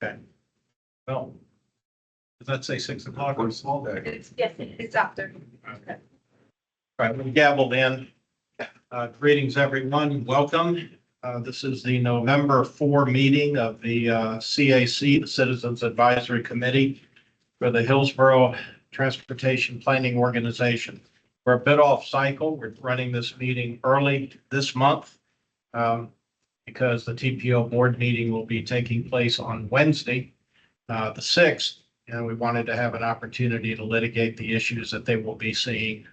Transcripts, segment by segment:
Okay. Well, does that say 6 o'clock on a small day? Yes, it's after. Okay. All right, we gabbled in. Greetings, everyone. Welcome. This is the November 4 meeting of the CAC, the Citizens Advisory Committee for the Hillsborough Transportation Planning Organization. We're a bit off cycle. We're running this meeting early this month because the TPO board meeting will be taking place on Wednesday, the 6th, and we wanted to have an opportunity to litigate the issues that they will be seeing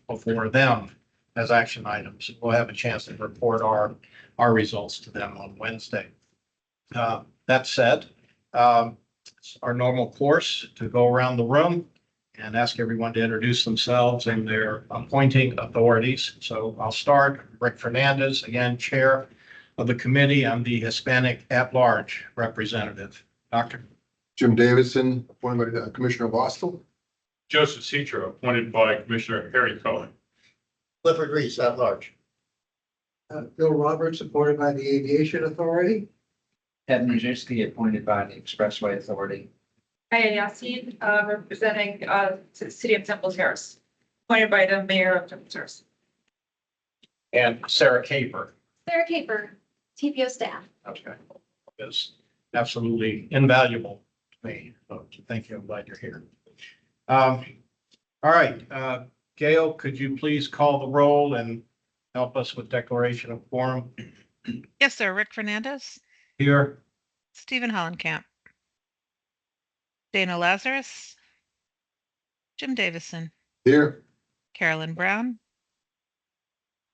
before them as action items. We'll have a chance to report our results to them on Wednesday. That said, it's our normal course to go around the room and ask everyone to introduce themselves and their appointing authorities. So I'll start. Rick Fernandez, again, Chair of the committee. I'm the Hispanic at-large representative. Doctor. Jim Davidson, appointed by Commissioner Bostel. Joseph Citro, appointed by Commissioner Harry Cohen. Clifford Reese at large. Bill Roberts, appointed by the Aviation Authority. Ed Majewski, appointed by the Expressway Authority. Aya Yassin, representing City of Temple Terrace, appointed by the Mayor of Temple Terrace. And Sarah Caper. Sarah Caper, TPO staff. Okay. Is absolutely invaluable to me. So thank you. I'm glad you're here. All right. Gail, could you please call the roll and help us with declaration of quorum Yes, sir. Rick Fernandez, here? Stephen Hollenkamp, Dana Lazarus, Jim Davison, Here. Carolyn Brown,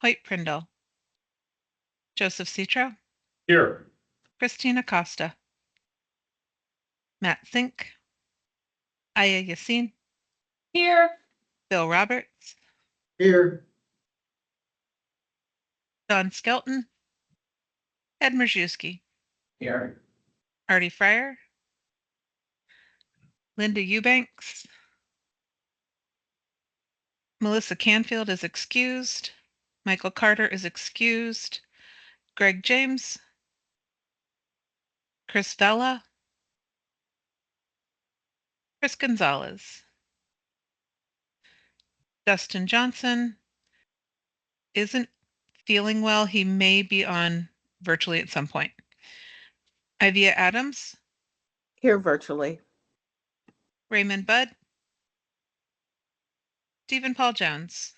Hoyt Prindle, Joseph Citro, Here. Christina Costa, Matt Zink, Aya Yassin, Here. Bill Roberts, Here. Don Skelton, Ed Majewski, Here. Artie Fryer, Linda Eubanks, Melissa Canfield is excused, Michael Carter is excused, Greg James, Chris Vella, Chris Gonzalez, Dustin Johnson isn't feeling well. He may be on virtually at some point. Ivia Adams, Here virtually. Raymond Budd, Stephen Paul Jones,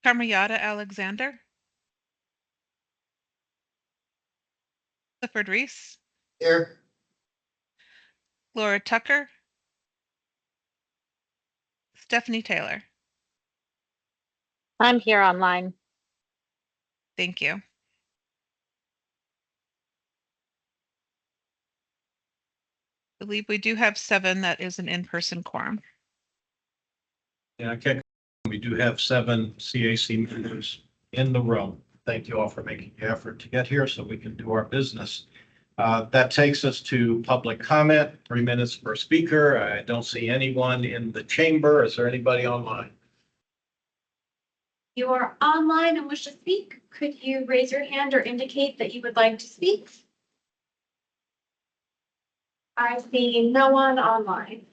Carmayata Alexander, Clifford Reese, Here. Laura Tucker, Stephanie Taylor. I'm here online. Thank you. I believe we do have 7. That is an in-person quorum. Yeah, okay. We do have 7 CAC members in the room. Thank you all for making the effort to get here so we can do our business. That takes us to public comment, 3 minutes per speaker. I don't see anyone in the chamber. Is there anybody online? You are online and wish to speak. Could you raise your hand or indicate that you would like to speak? I see no one online.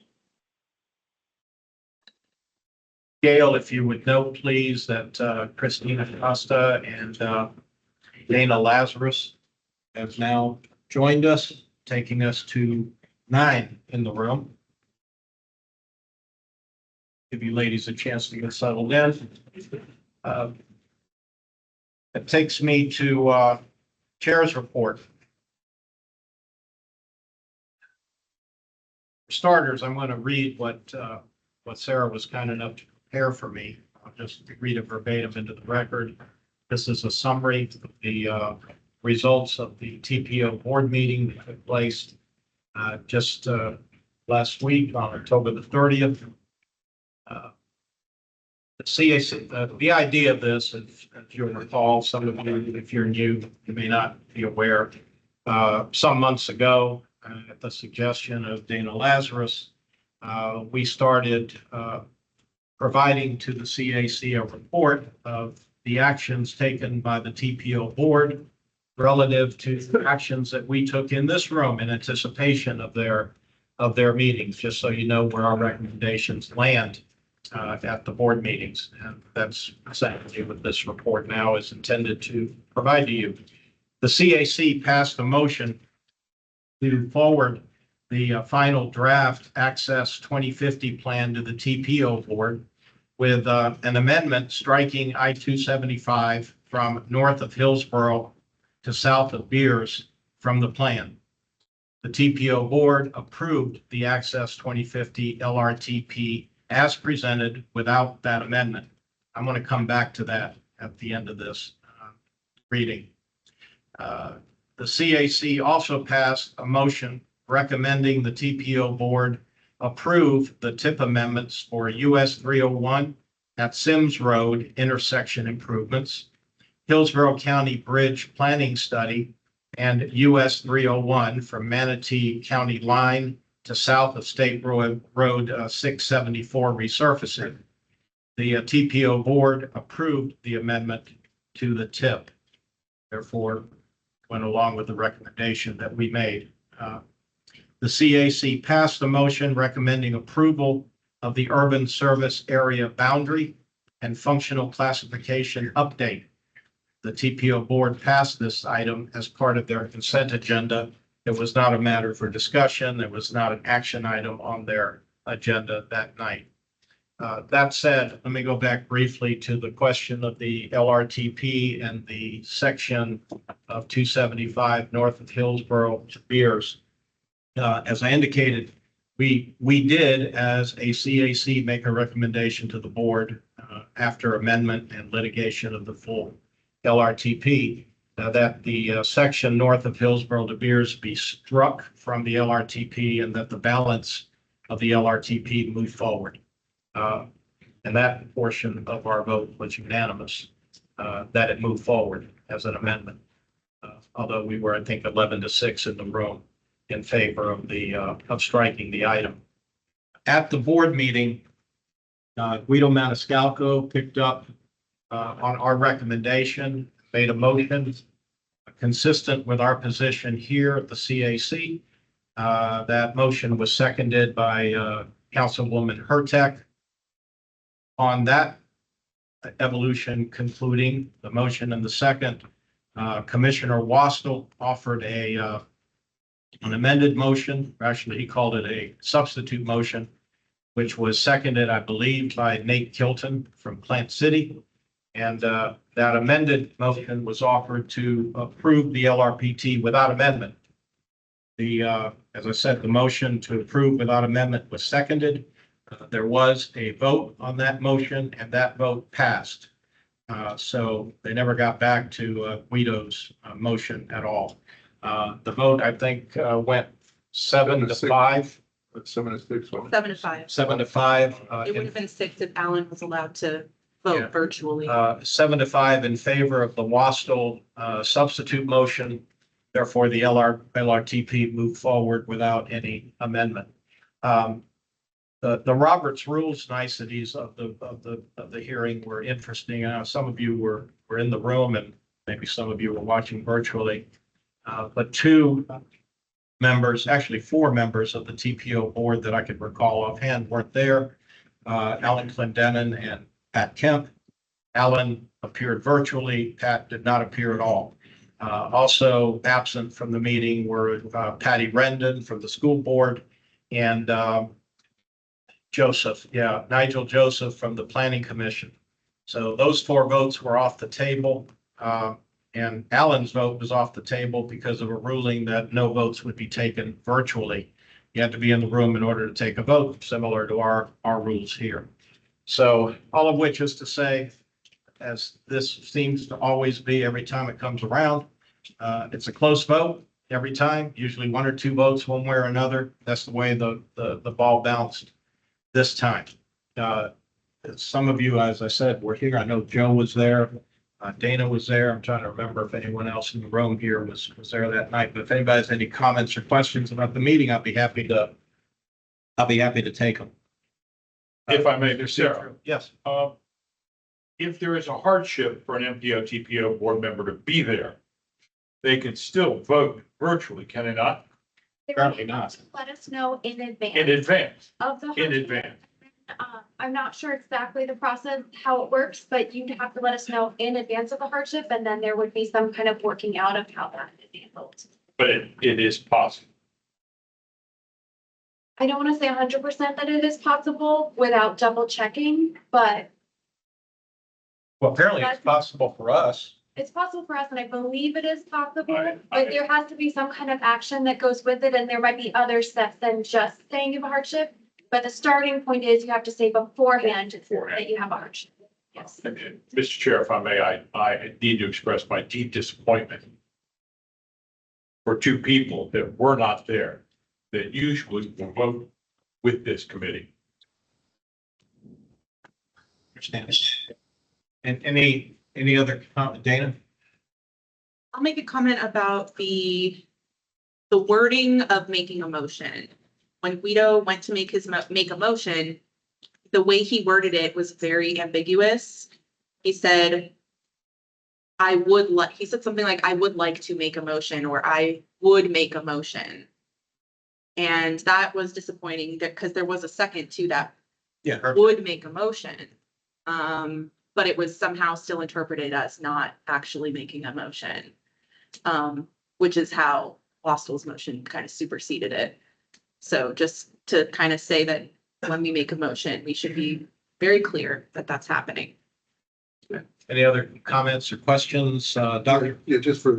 Gail, if you would note, please, that Christina Costa and Dana Lazarus have now joined us, taking us to 9 in the room. Give you ladies a chance to get settled in. It takes me to Chair's report. For starters, I'm going to read what Sarah was kind enough to prepare for me. I'll just read it verbatim into the record. This is a summary of the results of the TPO board meeting that took place just last week on October the 30th. The CAC, the idea of this, if you'll recall, some of you, if you're new, you may not be aware, some months ago, at the suggestion of Dana Lazarus, we started providing to the CAC a report of the actions taken by the TPO board relative to actions that we took in this room in anticipation of their meetings, just so you know where our recommendations land at the board meetings. And that's essentially what this report now is intended to provide to you. The CAC passed a motion to forward the final draft Access 2050 plan to the TPO board with an amendment striking I-275 from north of Hillsborough to south of Beers from the plan. The TPO board approved the Access 2050 LRTP as presented without that amendment. I'm going to come back to that at the end of this reading. The CAC also passed a motion recommending the TPO board approve the TIP amendments for US 301 at Sims Road intersection improvements, Hillsborough County Bridge Planning Study, and US 301 from Manatee County line to south of State Road 674 resurfacing. The TPO board approved the amendment to the TIP. Therefore, went along with the recommendation that we made. The CAC passed a motion recommending approval of the urban service area boundary and functional classification update. The TPO board passed this item as part of their consent agenda. It was not a matter for discussion. It was not an action item on their agenda that night. That said, let me go back briefly to the question of the LRTP and the section of 275 north of Hillsborough to Beers. As I indicated, we did, as a CAC, make a recommendation to the board after amendment and litigation of the full LRTP that the section north of Hillsborough to Beers be struck from the LRTP and that the balance of the LRTP move forward. And that portion of our vote was unanimous, that it moved forward as an amendment. Although we were, I think, 11-6 in the room in favor of of striking the item. At the board meeting, Guido Maniscalco picked up on our recommendation, made a motion consistent with our position here at the CAC. That motion was seconded by Councilwoman Hurtak. On that evolution concluding the motion and the second, Commissioner Wastel offered an amended motion. Actually, he called it a substitute motion, which was seconded, I believe, by Nate Kilton from Plant City. And that amended motion was offered to approve the LRPT without amendment. As I said, the motion to approve without amendment was seconded. There was a vote on that motion and that vote passed. So they never got back to Guido's motion at all. The vote, I think, went 7-5. 7-6. 7-5. 7-5. It would have been 6 if Alan was allowed to Yeah. vote virtually. 7-5 in favor of the Wastel substitute motion. Therefore, the LRTP moved forward without any amendment. The Roberts Rules niceties of the hearing were interesting. Some of you were in the room and maybe some of you were watching virtually. But two members, actually 4 members of the TPO board that I could recall offhand weren't there. Alan Clendenin and Pat Kemp. Alan appeared virtually. Pat did not appear at all. Also absent from the meeting were Patty Rendon from the school board and Nigel Joseph from the Planning Commission. So those 4 votes were off the table. And Alan's vote was off the table because of a ruling that no votes would be taken virtually. You had to be in the room in order to take a vote, similar to our rules here. So all of which is to say, as this seems to always be every time it comes around, it's a close vote every time, usually 1 or 2 votes one way or another. That's the way the ball bounced this time. Some of you, as I said, were here. I know Joe was there. Dana was there. I'm trying to remember if anyone else in the room here was there that night. But if anybody has any comments or questions about the meeting, I'll be happy to take them. If I may, Sarah, Yes. if there is a hardship for an MPO TPO board member to be there, they can still vote virtually, can they not? They Apparently would not. Let us know in In advance advance, of the. in hardship. advance. I'm not sure exactly the process, how it works, but you'd have to let us know in advance of the hardship, and then there would be some kind of working out of how that is handled. But it is possible. I don't want to say 100% that it is possible without double checking, but Well, apparently it's possible for us. it's possible for us, and I believe it is possible, I- but there has to be some kind of action that goes with it, and there might be other steps than just saying you have a hardship. But the starting point is you have to say beforehand that you have a hardship. Yes. And, Mr. Chair, if I may, I need to express my deep disappointment for two people that were not there, that usually will vote with this committee. Understand. And any other comment, Dana? I'll make a comment about the wording of making a motion. When Guido went to make make a motion, the way he worded it was very ambiguous. He said, he said something like, I would like to make a motion, or I would make a motion. And that was disappointing because there was a second to that, Yeah. would make a motion. But it was somehow still interpreted as not actually making a motion. Which is how Hostel's motion kind of superseded it. So just to kind of say that when we make a motion, we should be very clear that that's happening. Any other comments or questions? Doctor? Yeah, just for,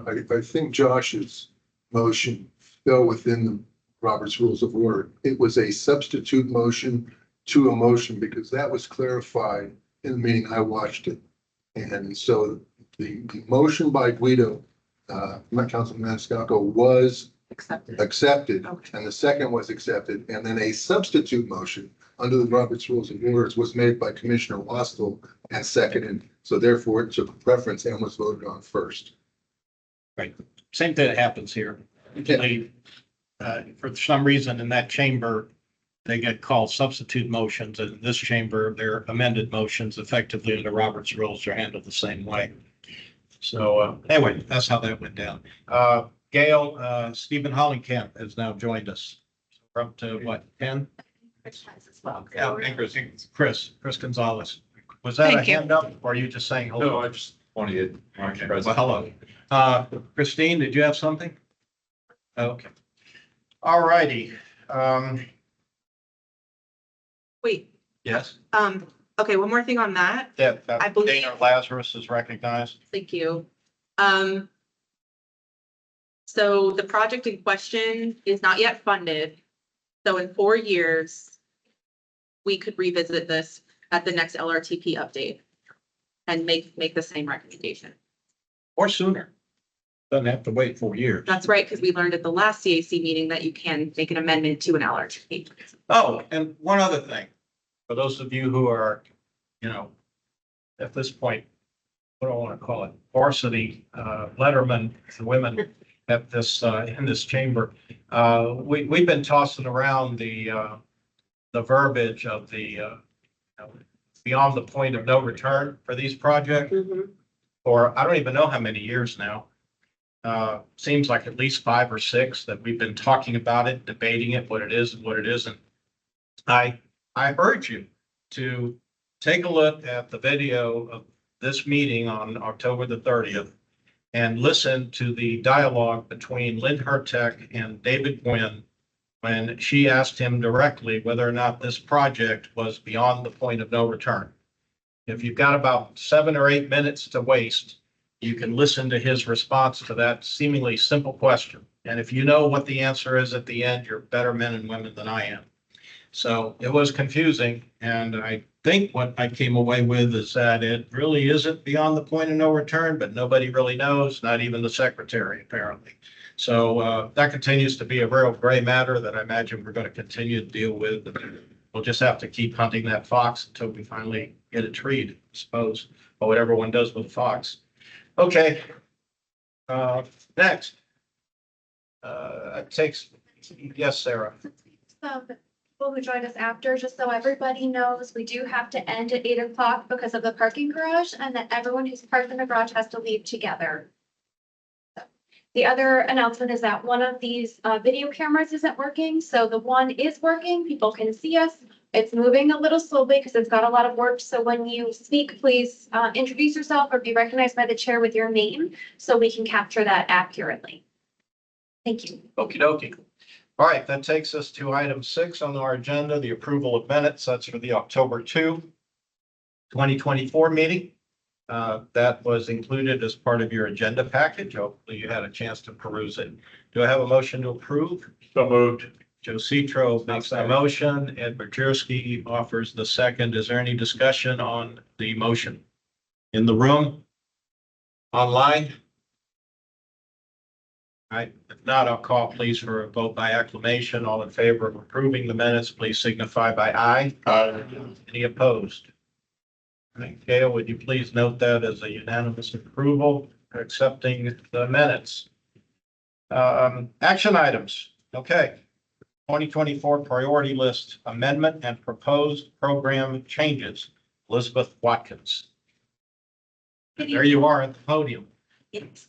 I think Josh's motion fell within the Robert's Rules of Order. It was a substitute motion to a motion because that was clarified in the meeting. I watched it. And so the motion by Guido, Councilman Maniscalco, was Accepted. accepted, Okay. and the second was accepted, and then a substitute motion under the Robert's Rules of Orders was made by Commissioner Wastel and seconded. So therefore it took preference and was voted on first. Same thing that happens here. Usually, for some reason in that chamber, they get called substitute motions. And in this chamber, they're amended motions. Effectively, the Robert's rules are handled the same way. So anyway, that's how that went down. Gail, Stephen Hollenkamp has now joined us. We're up to what, 10? Which has as well. Yeah, and Chris Gonzalez. Was that a Thank you. hand up or are you just saying hello? No, I just wanted to. Okay, well, hello. Christine, did you have something? Okay. All righty. Wait, Yes. okay, one more thing on that. Yeah, I believe- Dana Lazarus is recognized. Thank you. So the project in question is not yet funded. So in 4 years, we could revisit this at the next LRTP update and make the same recommendation. Or sooner. Doesn't have to wait 4 years. That's right, because we learned at the last CAC meeting that you can make an amendment to an LRTP. Oh, and one other thing. For those of you who are, at this point, what do I want to call it? Varsity, letterman, the women at this, in this chamber. We've been tossing around the verbiage of the, beyond the point of no return for these projects. Or I don't even know how many years now. Seems like at least 5 or 6 that we've been talking about it, debating it, what it is and what it isn't. I urge you to take a look at the video of this meeting on October the 30th and listen to the dialogue between Lynn Hertek and David Gwynn when she asked him directly whether or not this project was beyond the point of no return. If you've got about 7 or 8 minutes to waste, you can listen to his response to that seemingly simple question. And if you know what the answer is at the end, you're better men and women than I am. So it was confusing. And I think what I came away with is that it really isn't beyond the point of no return, but nobody really knows, not even the secretary, apparently. So that continues to be a real gray matter that I imagine we're going to continue to deal with. We'll just have to keep hunting that fox until we finally get it treed, I suppose, or whatever one does with a fox. Okay. Next. It takes, yes, Sarah. So the people who joined us after, just so everybody knows, we do have to end at 8 o'clock because of the parking garage, and that everyone who's parked in the garage has to leave together. So The other announcement is that one of these video cameras isn't working. So the one is working. People can see us. It's moving a little slowly because it's got a lot of work. So when you speak, please introduce yourself or be recognized by the chair with your name so we can capture that accurately. Thank you. Okey dokey. All right, that takes us to item 6 on our agenda, the approval of minutes. That's for the October 2, 2024 meeting. That was included as part of your agenda package. Hopefully you had a chance to peruse it. Do I have a motion to approve? So moved. Joe Citro makes the motion. Ed Berjerski offers the second. Is there any discussion on the motion? In the room? Online? All right, if not, I'll call please for a vote by acclamation. All in favor of approving the minutes, please signify by aye. Any opposed? All right, Gail, would you please note that as a unanimous approval, accepting the minutes? Action items. Okay. 2024 priority list amendment and proposed program changes. Elizabeth Watkins. And there you are at the podium. It's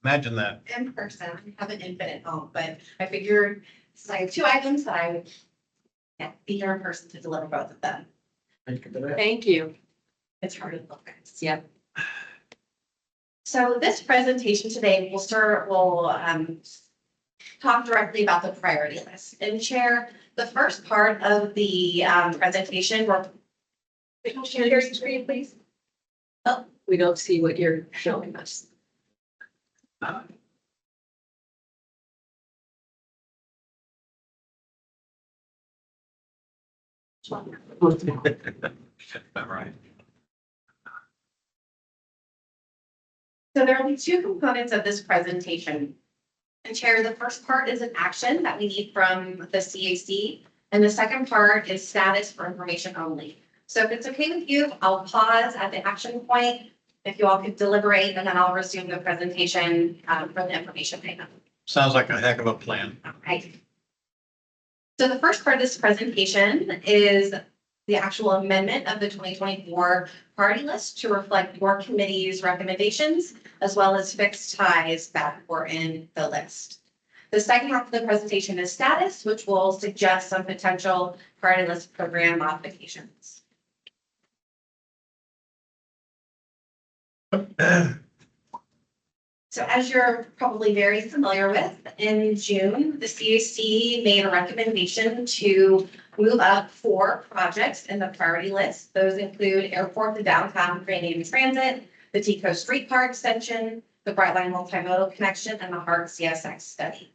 Imagine that. in person. I have an infant at home, but I figured it's like 2 items that I would be here in person to deliver both of them. Thank you. It's hard to look at. Yeah. So this presentation today will talk directly about the priority list. And Chair, the first part of the presentation, Share your screen, please. We don't see what you're showing us. All right. So there will be 2 components of this presentation. And Chair, the first part is an action that we need from the CAC. And the second part is status for information only. So if it's okay with you, I'll pause at the action point. If you all could deliberate, and then I'll resume the presentation for the information item. Sounds like a heck of a plan. Okay. So the first part of this presentation is the actual amendment of the 2024 priority list to reflect your committee's recommendations, as well as fixed ties that were in the list. The second half of the presentation is status, which will suggest some potential priority list program modifications. So as you're probably very familiar with, in June, the CAC made a recommendation to move up 4 projects in the priority list. Those include Airport to Downtown Creating Transit, the TCO Streetcar Extension, the Brightline Multimodal Connection, and the HART CSX study.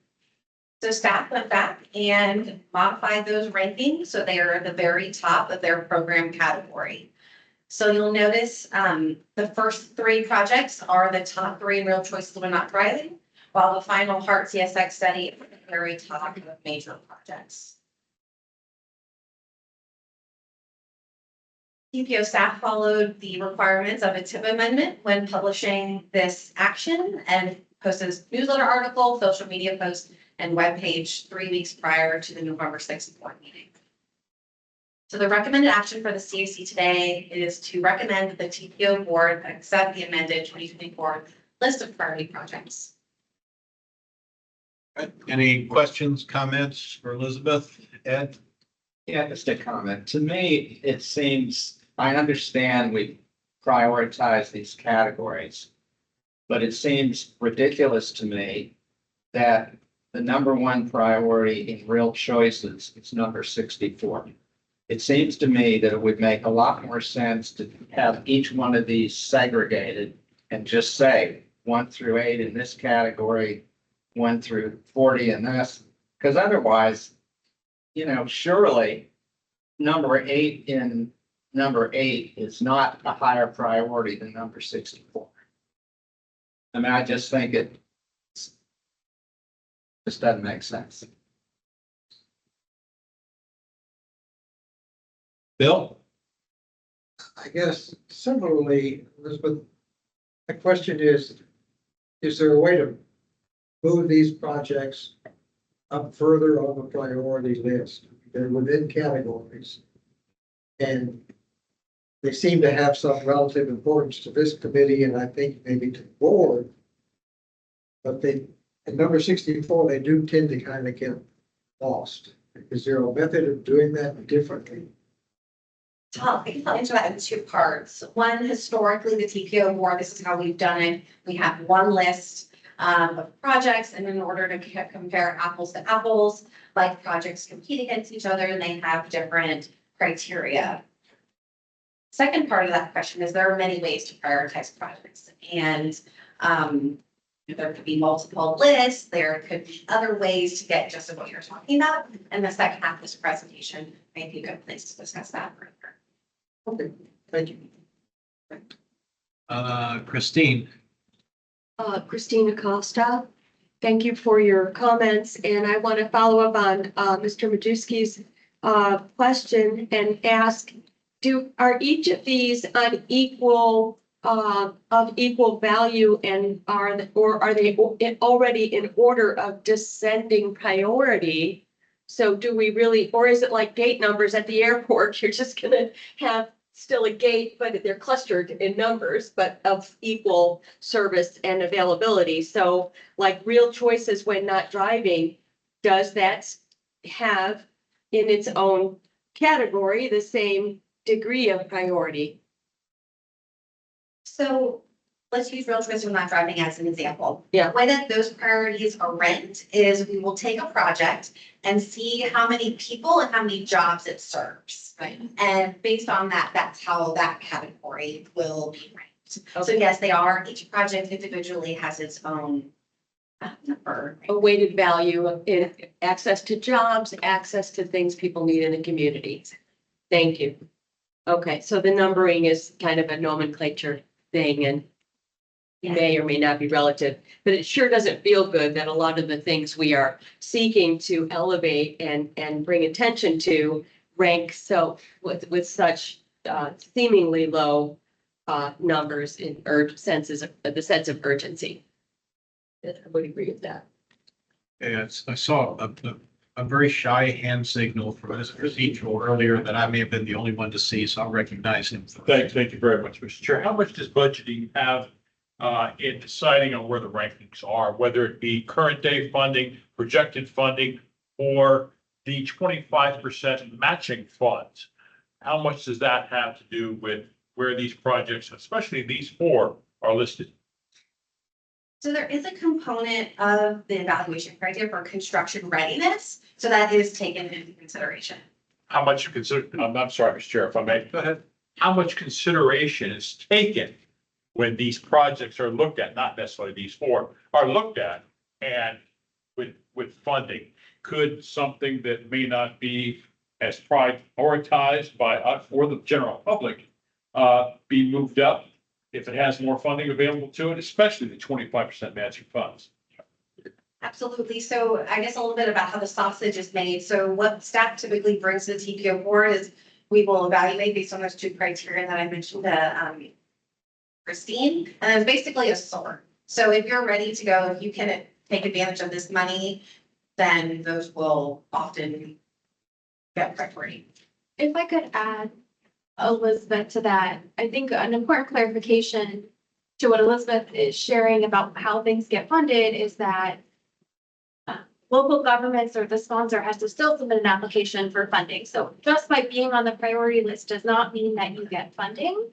So staff went back and modified those rankings so they are at the very top of their program category. So you'll notice the first 3 projects are the top 3 in real choices when not driving, while the final HART CSX study is at the very top of major projects. TPO staff followed the requirements of a TIP amendment when publishing this action and posted a newsletter article, social media post, and webpage 3 weeks prior to the November 6th board meeting. So the recommended action for the CAC today is to recommend that the TPO board accept the amended 2024 list of priority projects. Any questions, comments for Elizabeth? Ed? Yeah, just a comment. To me, it seems, I understand we prioritize these categories, but it seems ridiculous to me that the number 1 priority in real choices is number 64. It seems to me that it would make a lot more sense to have each one of these segregated and just say 1 through 8 in this category, 1 through 40 in this, because otherwise, you know, surely number 8 in number 8 is not a higher priority than number 64. I mean, I just think it just doesn't make sense. Bill? I guess similarly, Elizabeth, my question is there a way to move these projects up further on the priority list? They're within categories. And they seem to have some relative importance to this committee and I think maybe to the board. But they And number 64, they do tend to kind of get lost. Is there a method of doing that differently? I can answer that in two parts. One, historically, the TPO board, this is how we've done it. We have one list of projects, and in order to compare apples to apples, like projects compete against each other, and they have different criteria. Second part of that question is there are many ways to prioritize projects, and there could be multiple lists, there could be other ways to get just what you're talking about, and the second half of this presentation may be a good place to discuss that further. Okay, thank you. Christine, Christina Costa. Thank you for your comments, and I want to follow up on Mr. Majewski's question and ask, are each of these of equal value, and are they already in order of descending priority? So do we really, or is it like gate numbers at the airport? You're just gonna have still a gate, but they're clustered in numbers, but of equal service and availability. So like real choices when not driving, does that have in its own category the same degree of priority? So let's use real choice when not driving as an example. Yeah. The way that those priorities are ranked is we will take a project and see how many people and how many jobs it serves. Right. And based on that, that's how that category will be ranked. So Okay. yes, they are, each project individually has its own number. A weighted value of in access to jobs, access to things people need in the community. Thank you. Okay, so the numbering is kind of a nomenclature thing and may or may not be relative, but it sure doesn't feel good that a lot of the things we are seeking to elevate and bring attention to rank so with such seemingly low numbers in senses of the sense of urgency. I would agree with that. yes, I saw a very shy hand signal from this procedural earlier that I may have been the only one to see, so I'll recognize him. Thank you very much, Mr. Chair. How much does budgeting have in deciding on where the rankings are, whether it be current day funding, projected funding, or the 25% matching funds? How much does that have to do with where these projects, especially these four, are listed? So there is a component of the evaluation criteria for construction readiness, so that is taken into consideration. How much you consider, I'm sorry, Mr. Chair, if I may. Go ahead. How much consideration is taken when these projects are looked at, not necessarily these four, are looked at and with funding? Could something that may not be as prioritized by us or the general public be moved up if it has more funding available to it, especially the 25% matching funds? Absolutely. So I guess a little bit about how the sausage is made. So what staff typically brings to the TPO board is we will evaluate based on those two criteria that I mentioned to Christine, and it's basically a sort. So if you're ready to go, if you can take advantage of this money, then those will often get priority. If I could add, Elizabeth, to that, I think an important clarification to what Elizabeth is sharing about how things get funded is that local governments or the sponsor has to still submit an application for funding. So just by being on the priority list does not mean that you get funding.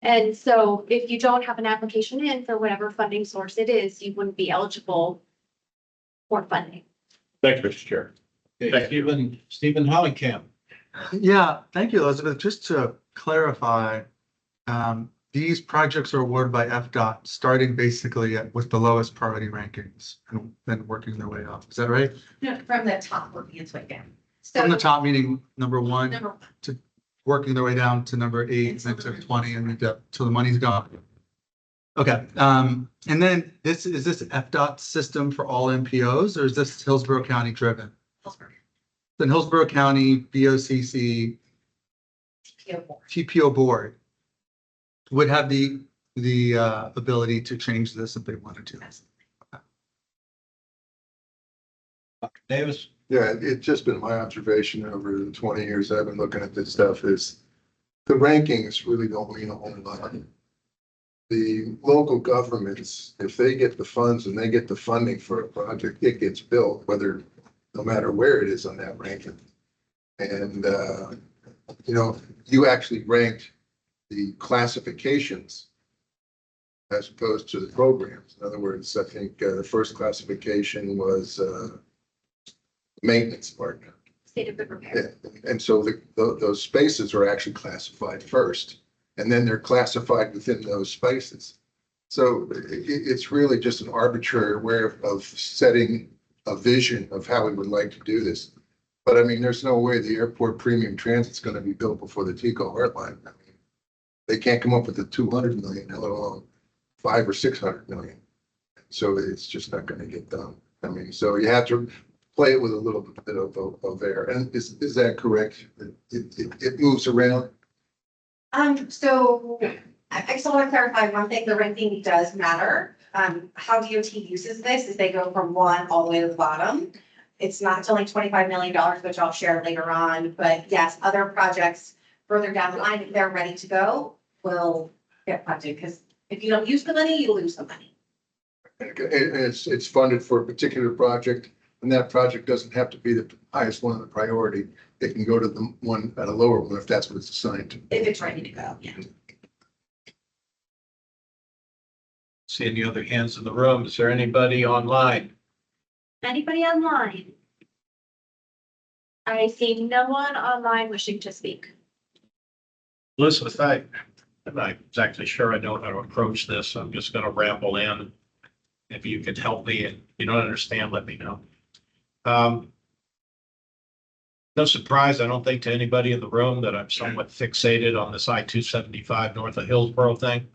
And so if you don't have an application in for whatever funding source it is, you wouldn't be eligible for funding. Thank you, Mr. Chair. Thank you. Stephen Hollenkamp. Yeah, thank you, Elizabeth. Just to clarify, these projects are awarded by FDOT, starting basically with the lowest priority rankings and then working their way up. Is that right? No, from the top working its way down. From the So top, meaning number one, number one. to working their way down to number 8, and then to 20, and then till the money's gone. Okay, and then is this FDOT system for all MPOs, or is this Hillsborough County driven? Hillsborough, Then Hillsborough County, BOCC, TPO board. TPO board would have the ability to change this if they wanted to. Dr. Davis. Yeah, it's just been my observation over the 20 years I've been looking at this stuff is the rankings really don't mean a whole lot. the local governments, if they get the funds and they get the funding for a project, it gets built, whether, no matter where it is on that ranking. And, you know, you actually ranked the classifications as opposed to the programs. In other words, I think the first classification was maintenance partner. State of good repair. And so those spaces are actually classified first, and then they're classified within those spaces. So it's really just an arbitrary way of setting a vision of how we would like to do this. But I mean, there's no way the airport premium transit's going to be built before the TCO airline. I mean, they can't come up with the 200 million, let alone 500 or 600 million. So it's just not going to get done. I mean, so you have to play it with a little bit of air. And is that correct? It moves around? So I just want to clarify one thing, the ranking does matter. How DOT uses this is they go from 1 all the way to the bottom. It's not until like $25 million, which I'll share later on, but yes, other projects further down the line, if they're ready to go, will get funded, because if you don't use the money, you lose the money. And it's funded for a particular project, and that project doesn't have to be the highest one on the priority. It can go to the one at a lower one if that's what it's assigned to. If it's ready to go, yeah. See any other hands in the room? Is there anybody online? Anybody online? I see no one online wishing to speak. Elizabeth, I'm not exactly sure I know how to approach this. I'm just gonna ramble in. If you could help me, and if you don't understand, let me know. No surprise, I don't think, to anybody in the room that I'm somewhat fixated on this I-275 north of Hillsborough thing.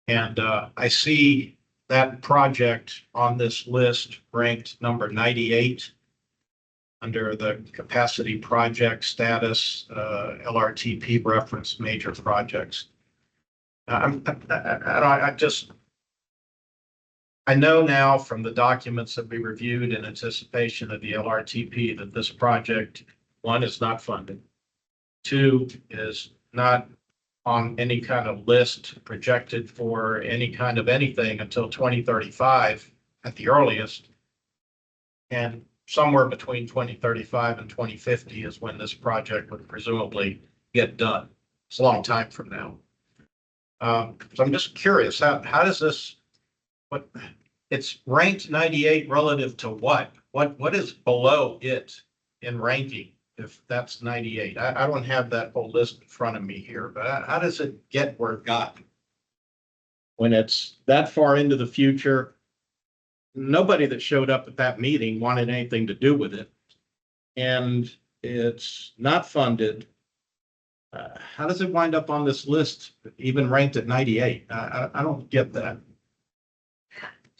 And I see that project on this list ranked number 98 under the capacity project status, LRTP reference major projects. I know now from the documents that we reviewed in anticipation of the LRTP that this project, 1, is not funded. 2, is not on any kind of list projected for any kind of anything until 2035 at the earliest. And somewhere between 2035 and 2050 is when this project would presumably get done. It's a long time from now. So I'm just curious, how does this, what, it's ranked 98 relative to what? What is below it in ranking if that's 98? I don't have that whole list in front of me here, but how does it get where it got? When it's that far into the future, nobody that showed up at that meeting wanted anything to do with it. And it's not funded. How does it wind up on this list, even ranked at 98? I don't get that.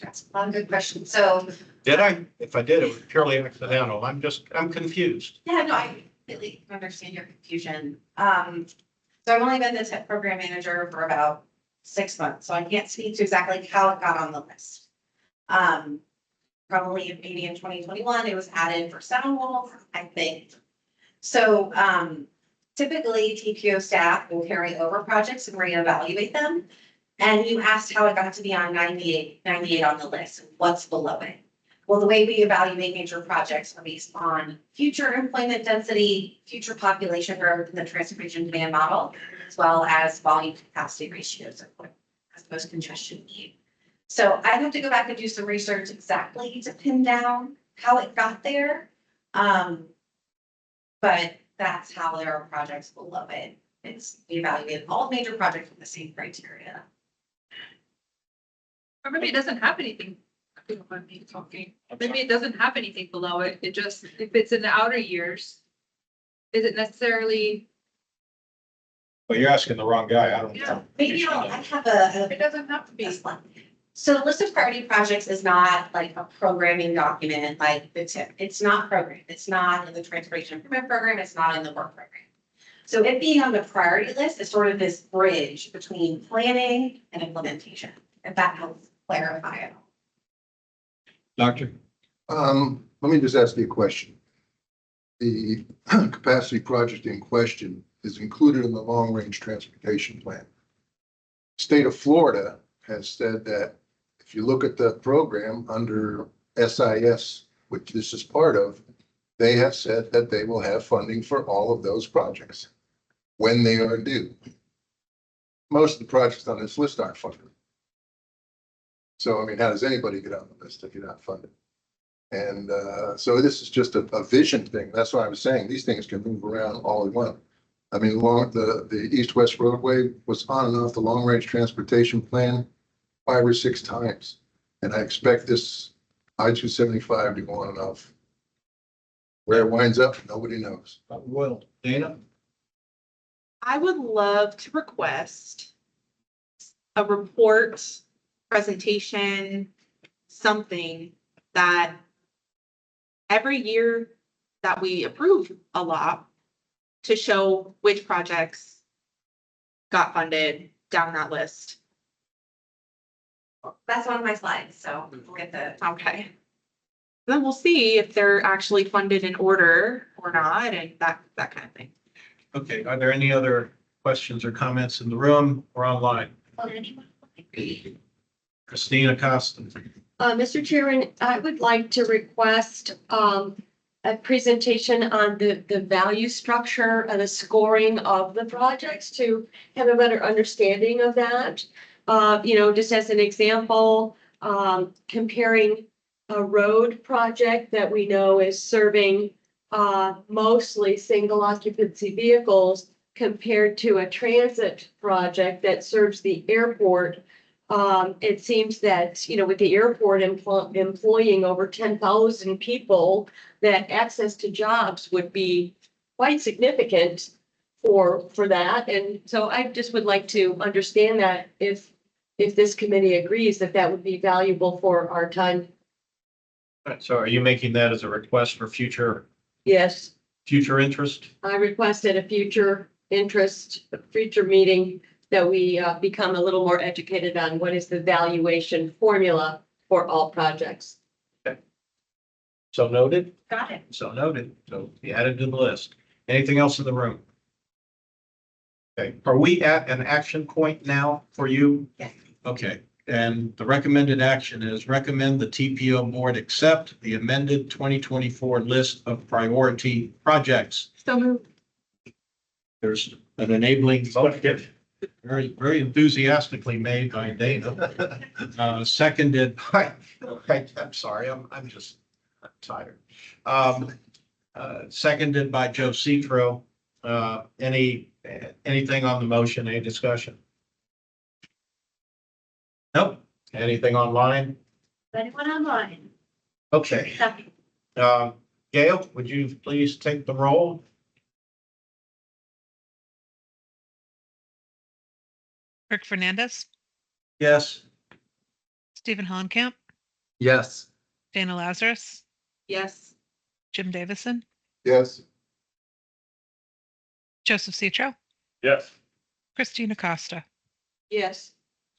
That's a lot of good questions. So, Did I? If I did, it was purely accidental. I'm confused. yeah, no, I completely understand your confusion. So I've only been the tech program manager for about 6 months, so I can't speak to exactly how it got on the list. Probably maybe in 2021, it was added for sound walls, I think. So, typically TPO staff will carry over projects and reevaluate them. And you asked how it got to be on 98 on the list, what's below it? Well, the way we evaluate major projects are based on future employment density, future population growth in the transportation demand model, as well as volume capacity ratios as opposed to congestion need. So I'd have to go back and do some research exactly to pin down how it got there. But that's how there are projects below it. It's we evaluate all major projects with the same criteria. Or maybe it doesn't have anything. I don't want me talking. Maybe it doesn't have anything below it. It just, if it's in the outer years, is it necessarily? Well, you're asking the wrong guy. I don't Yeah. know. Maybe I have a It doesn't have to be. this one. So the list of priority projects is not like a programming document like the TIP. It's not programmed. It's not in the transportation improvement program. It's not in the work program. So it being on the priority list is sort of this bridge between planning and implementation, if that helps clarify it. Doctor? Let me just ask you a question. The capacity project in question is included in the long-range transportation plan. State of Florida has said that if you look at the program under SIS, which this is part of, they have said that they will have funding for all of those projects when they are due. Most of the projects on this list aren't funded. So, I mean, how does anybody get on the list if you're not funded? And so this is just a vision thing. That's what I was saying. These things can move around all at once. I mean, the east-west roadway was on and off the long-range transportation plan 5 or 6 times. And I expect this I-275 to go on and off. Where it winds up, nobody knows. Well, Dana? I would love to request a report, presentation, something that every year that we approve a lot to show which projects got funded down that list. That's one of my slides, so we'll get the. Okay. Then we'll see if they're actually funded in order or not, and that kind of thing. Okay, are there any other questions or comments in the room or online? Christina Costa. Mr. Chairman, I would like to request, a presentation on the value structure and the scoring of the projects to have a better understanding of that. Just as an example, comparing a road project that we know is serving mostly single occupancy vehicles compared to a transit project that serves the airport. It seems that, with the airport employing over 10,000 people, that access to jobs would be quite significant for that. And so I just would like to understand that if this committee agrees that that would be valuable for our time. So are you making that as a request for future Yes, interest? I requested a future meeting that we become a little more educated on what is the valuation formula for all projects. So noted? Got it. So noted. So be added to the list. Anything else in the room? Okay, are we at an action point now for you? Yes. Okay, and the recommended action is recommend the TPO board accept the amended 2024 list of priority projects. So moved. There's an enabling motion, very, very enthusiastically made by Dana. Seconded by, I'm sorry, I'm just tired. Seconded by Joe Citro. Anything on the motion, any discussion? Nope. Anything online? Anyone online? Okay. Nothing. Gail, would you please take the roll? Kirk Fernandez, Yes. Stephen Hollenkamp, Yes. Dana Lazarus, Yes. Jim Davison, Yes, Joseph Citro, Yes. Christina Costa, Yes.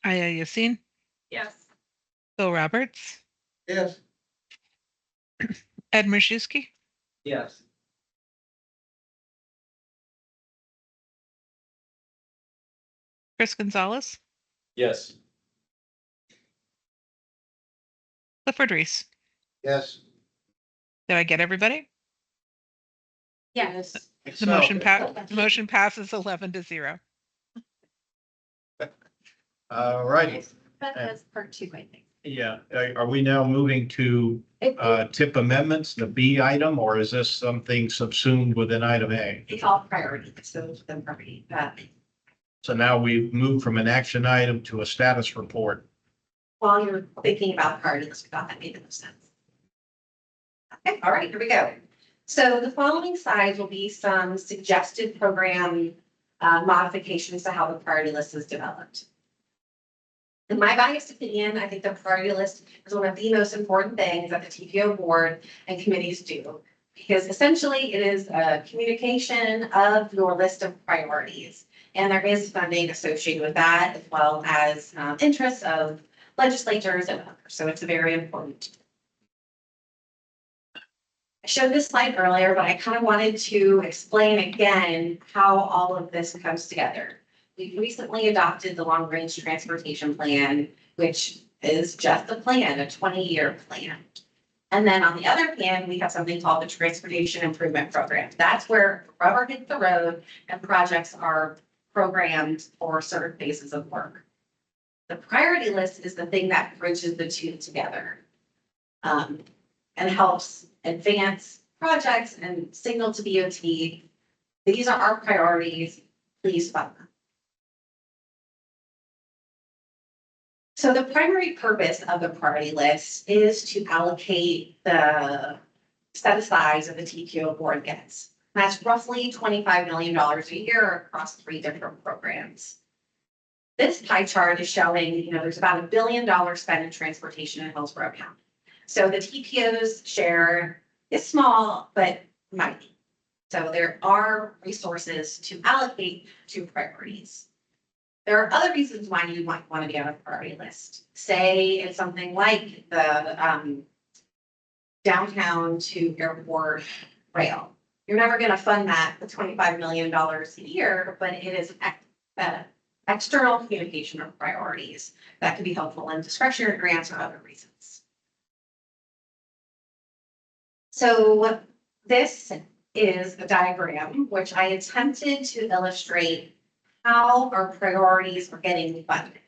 Aya Yassin, Yes. Bill Roberts, Yes. Ed Marszewski, Yes. Chris Gonzalez, Yes. Clifford Reese. Yes. Did I get everybody? Yes. The motion passes 11-0. All righty. That has part 2, I think. Yeah, are we now moving to tip amendments, the B item, or is this something subsumed within item A? It's all priority, so the property, So now we've moved from an action item to a status report. while you're thinking about priority list, we thought that made the most sense. Okay, all right, here we go. So the following slides will be some suggested program modifications to how the priority list is developed. In my biased opinion, I think the priority list is one of the most important things that the TPO board and committees do, because essentially it is a communication of your list of priorities. And there is funding associated with that, as well as interests of legislators and others. So it's very important. I showed this slide earlier, but I kind of wanted to explain again how all of this comes together. we recently adopted the long range transportation plan, which is just a plan, a 20-year plan. And then on the other hand, we have something called the Transportation Improvement Program. That's where rubber hits the road and projects are programmed for certain phases of work. The priority list is the thing that bridges the two together. And helps advance projects and signal to DOT, these are our priorities, please fund them. So the primary purpose of the priority list is to allocate the set asides of the TPO board gets. That's roughly $25 million a year across 3 different programs. This pie chart is showing, there's about $1 billion spent in transportation in Hillsborough County. So the TPO's share is small, but mighty. So there are resources to allocate to priorities. There are other reasons why you might want to be on a priority list. Say it's something like the downtown to airport rail. You're never going to fund that with $25 million a year, but it is external communication of priorities that can be helpful in discretionary grants or other reasons. So this is a diagram which I attempted to illustrate how our priorities are getting funded.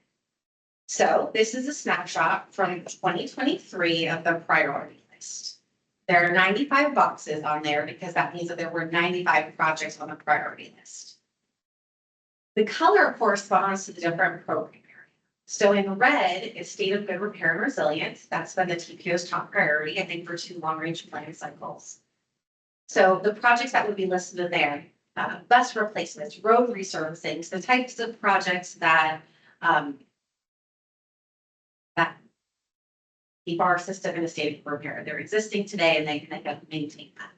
So this is a snapshot from 2023 of the priority list. There are 95 boxes on there because that means that there were 95 projects on the priority list. The color corresponds to the different program area. So in red is state of good repair and resilience. That's been the TPO's top priority, I think, for 2 long-range planning cycles. So the projects that would be listed in there, bus replacements, road resurfacing, the types of projects that keep our system in a state of repair. They're existing today and they can maintain that.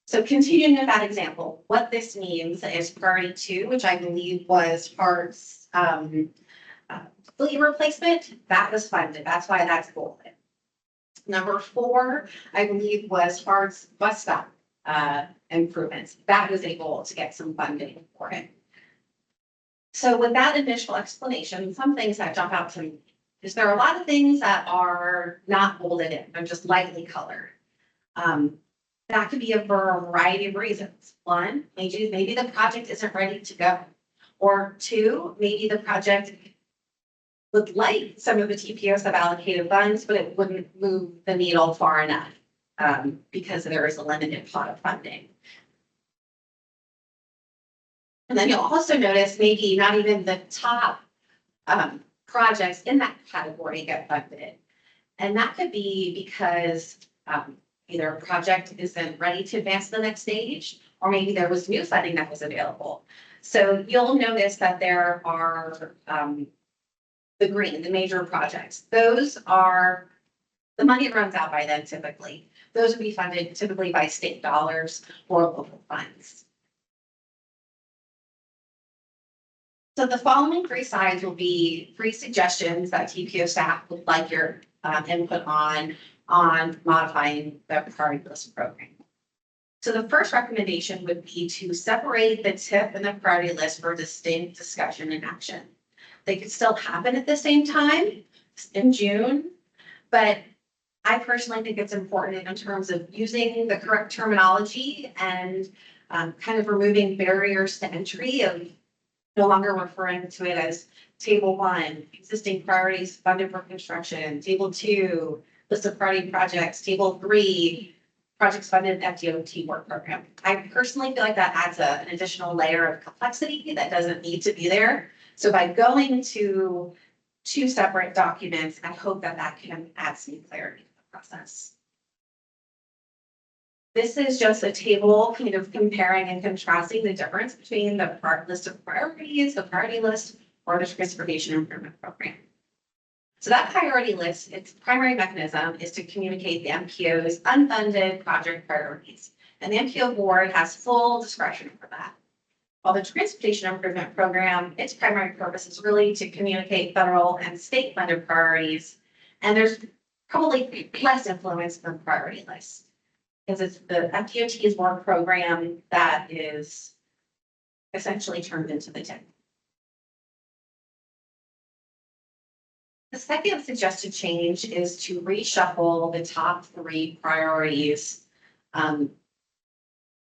So continuing with that example, what this means is priority 2, which I believe was parts fleet replacement, that was funded. That's why that's bolded. Number 4, I believe, was parts bus stop improvements. That was a goal to get some funding for it. So with that initial explanation, some things that jump out to me is there are a lot of things that are not bolded in, they're just lightly colored. That could be a variety of reasons. 1, maybe the project isn't ready to go. Or 2, maybe the project would like some of the TPOs have allocated funds, but it wouldn't move the needle far enough because there is a limited pot of funding. And then you'll also notice maybe not even the top projects in that category get funded. And that could be because either a project isn't ready to advance to the next stage, or maybe there was new funding that was available. So you'll notice that there are the green, the major projects. Those are, the money runs out by then typically. Those would be funded typically by state dollars or local funds. So the following 3 slides will be 3 suggestions that TPO staff would like your input on modifying the priority list program. So the first recommendation would be to separate the TIP and the priority list for distinct discussion and action. They could still happen at the same time in June, but I personally think it's important in terms of using the correct terminology and kind of removing barriers to entry of no longer referring to it as table 1, existing priorities funded for construction, table 2, list of priority projects, table 3, projects funded FDOT work program. I personally feel like that adds an additional layer of complexity that doesn't need to be there. So by going to 2 separate documents, I hope that that can add some clarity to the process. This is just a table kind of comparing and contrasting the difference between the list of priorities, the priority list, or the transportation improvement program. So that priority list, its primary mechanism is to communicate the MPO's unfunded project priorities. And the MPO board has full discretion for that. While the transportation improvement program, its primary purpose is really to communicate federal and state funded priorities. And there's probably less influence than the priority list. Because it's the FDOT's work program that is essentially turned into the TIP. The second suggested change is to reshuffle the top 3 priorities of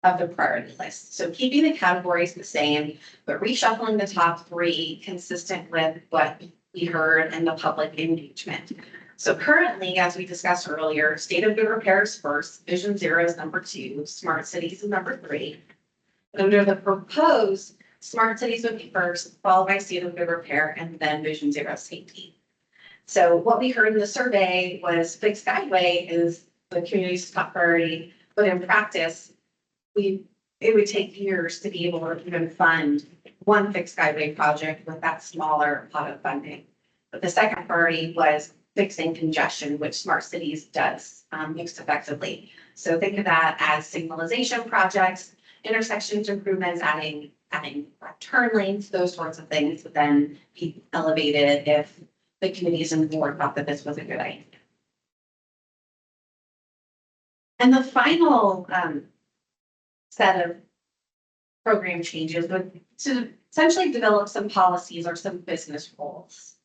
the priority list. So keeping the categories the same, but reshuffling the top 3 consistent with what we heard in the public engagement. So currently, as we discussed earlier, state of good repair is first, Vision Zero is number 2, smart cities is number 3. Under the proposed, smart cities would be first, followed by state of good repair, and then Vision Zero safety. So what we heard in the survey was fixed guideway is the community's top priority, but in practice, it would take years to be able to even fund one fixed guideway project with that smaller pot of funding. But the second priority was fixing congestion, which smart cities does most effectively. So think of that as signalization projects, intersections improvements, adding turn lanes, those sorts of things would then be elevated if the committees and the board thought that this was a good idea. And the final set of program changes would to essentially develop some policies or some business rules.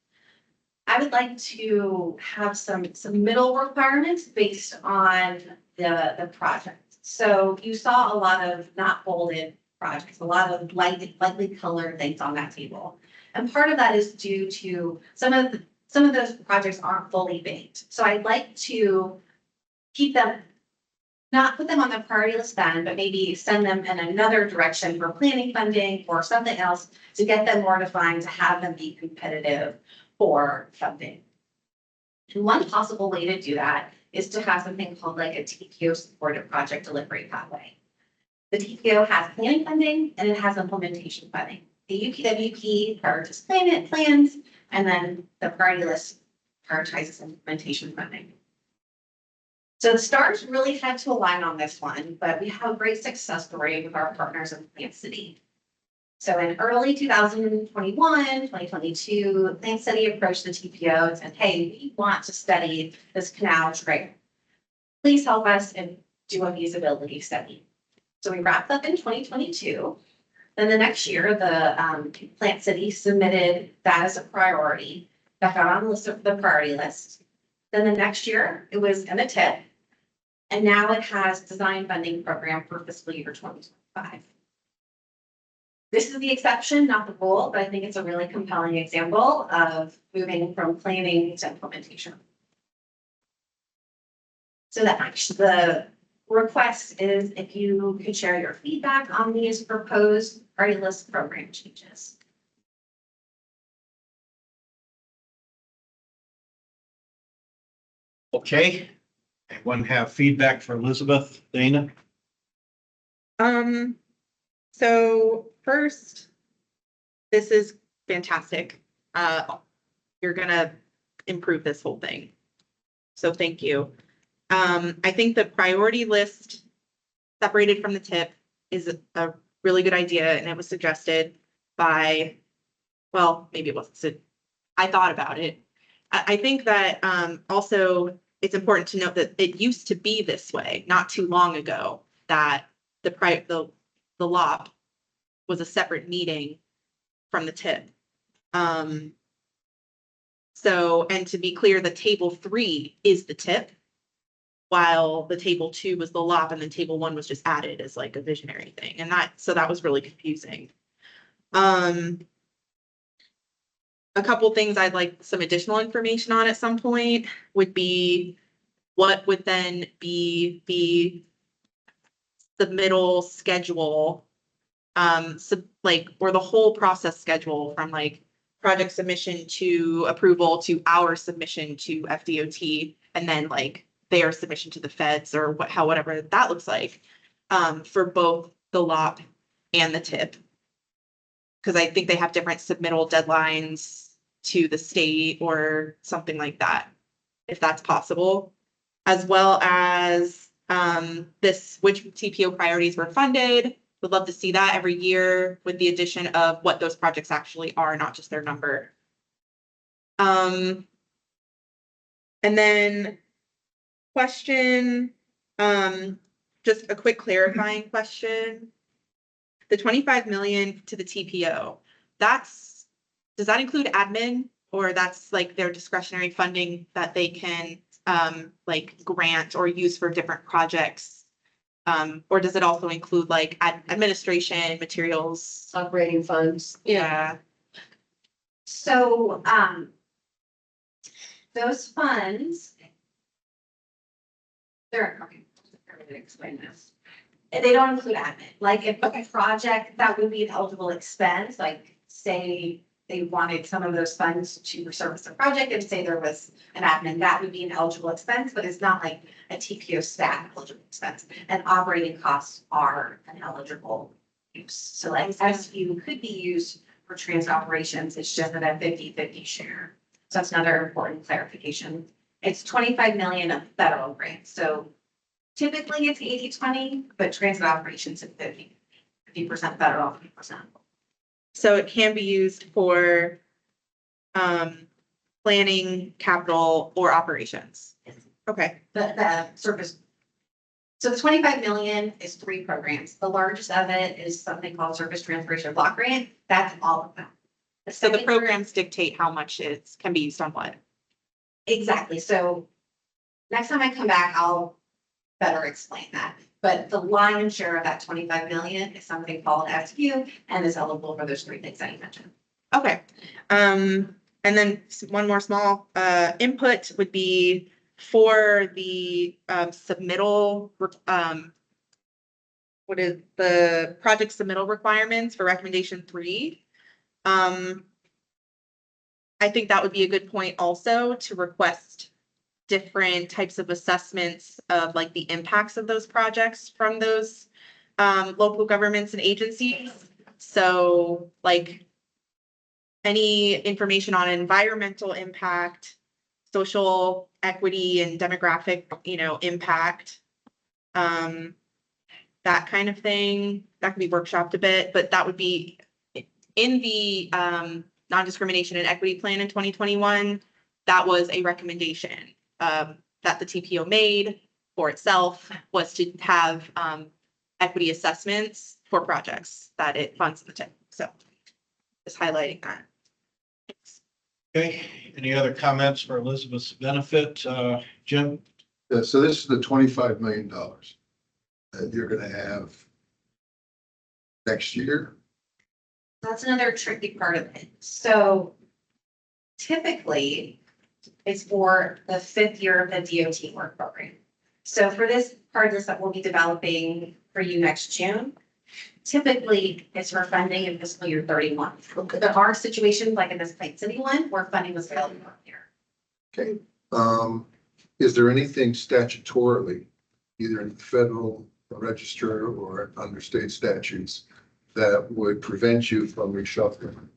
I would like to have some middle requirements based on the project. So you saw a lot of not bolded projects, a lot of lightly colored things on that table. And part of that is due to some of those projects aren't fully baked. So I'd like to keep them, not put them on the priority list then, but maybe send them in another direction for planning funding or something else to get them more defined, to have them be competitive for funding. And one possible way to do that is to have something called like a TPO supported project delivery pathway. The TPO has planning funding and it has implementation funding. The UPWP prioritizes plans, and then the priority list prioritizes implementation funding. So the stars really had to align on this one, but we have a great success story with our partners in Plant City. So in early 2021, 2022, Plant City approached the TPO and said, hey, we want to study this canal trail. Please help us and do a feasibility study. So we wrapped up in 2022. Then the next year, the Plant City submitted that as a priority that got on the priority list. Then the next year, it was in a TIP. And now it has design funding program for fiscal year 2025. This is the exception, not the rule, but I think it's a really compelling example of moving from planning to implementation. So the request is if you could share your feedback on these proposed priority list program changes. Okay. Anyone have feedback for Elizabeth, Dana? So first, this is fantastic. You're gonna improve this whole thing. So thank you. I think the priority list separated from the TIP is a really good idea, and it was suggested by, well, maybe it wasn't, I thought about it. I think that also it's important to note that it used to be this way, not too long ago, that the LOP was a separate meeting from the TIP. So, and to be clear, the table 3 is the TIP, while the table 2 was the LOP, and then table 1 was just added as like a visionary thing. And so that was really confusing. A couple things I'd like some additional information on at some point would be what would then be the submittal schedule, or the whole process schedule from like project submission to approval to our submission to FDOT, and then like their submission to the feds, or whatever that looks like, for both the LOP and the TIP. Because I think they have different submittal deadlines to the state or something like that, if that's possible. As well as which TPO priorities were funded. Would love to see that every year with the addition of what those projects actually are, not just their number. And then question, just a quick clarifying question. The 25 million to the TPO, does that include admin or that's like their discretionary funding that they can like grant or use for different projects? Or does it also include like administration, materials? Operating funds. Yeah. So, those funds. They're, okay, I'm gonna explain this. They don't include admin, like if a project, that would be an eligible expense, like say they wanted some of those funds to service a project and say there was an admin, that would be an eligible expense, but it's not like a TPO staff eligible expense. And operating costs are an eligible use. So like SU could be used for transit operations, it's just at a 50-50 share. So that's another important clarification. It's 25 million of federal grants, so typically it's 80-20, but transit operations is 50% federal, 50%. So it can be used for planning, capital, or operations. Okay. The service. So the 25 million is 3 programs. The largest of it is something called Service Transportation Block Grant. That's all of them. So the second- programs dictate how much it can be used on what? Exactly. So next time I come back, I'll better explain that. But the lion's share of that 25 million is something called SU and is eligible for those 3 things that you mentioned. Okay. And then one more small input would be for the submittal, what is the project submittal requirements for recommendation 3? I think that would be a good point also to request different types of assessments of like the impacts of those projects from those local governments and agencies. So like any information on environmental impact, social equity and demographic, impact, that kind of thing, that can be workshopped a bit, but that would be in the non-discrimination and equity plan in 2021. That was a recommendation that the TPO made for itself, was to have equity assessments for projects that it funds in the TIP. So just highlighting that. Okay, any other comments for Elizabeth's benefit? Jim? Yeah, so this is the $25 million that you're gonna have next year. That's another tricky part of it. So typically, it's for the 5th year of the DOT work program. So for this part of this that we'll be developing for you next June, typically it's for funding in fiscal year 31. There are situations like in this Plain City one where funding was available here. Okay. Is there anything statutorily, either in the federal register or under state statutes, that would prevent you from reshuffling?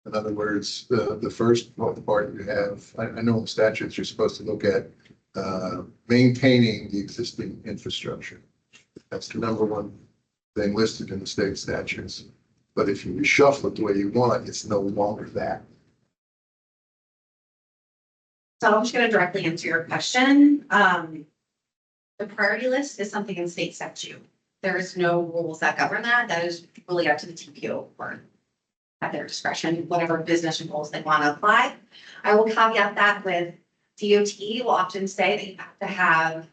In other words, the first part you have, I know in statutes, you're supposed to look at maintaining the existing infrastructure. That's the number one thing listed in the state statutes. But if you reshuffle it the way you want, it's no longer that. So I'm just going to directly answer your question. The priority list is something in state statute. There is no rules that govern that. That is really up to the TPO or at their discretion, whatever business rules they want to apply. I will caveat that with DOT will often say that you have to have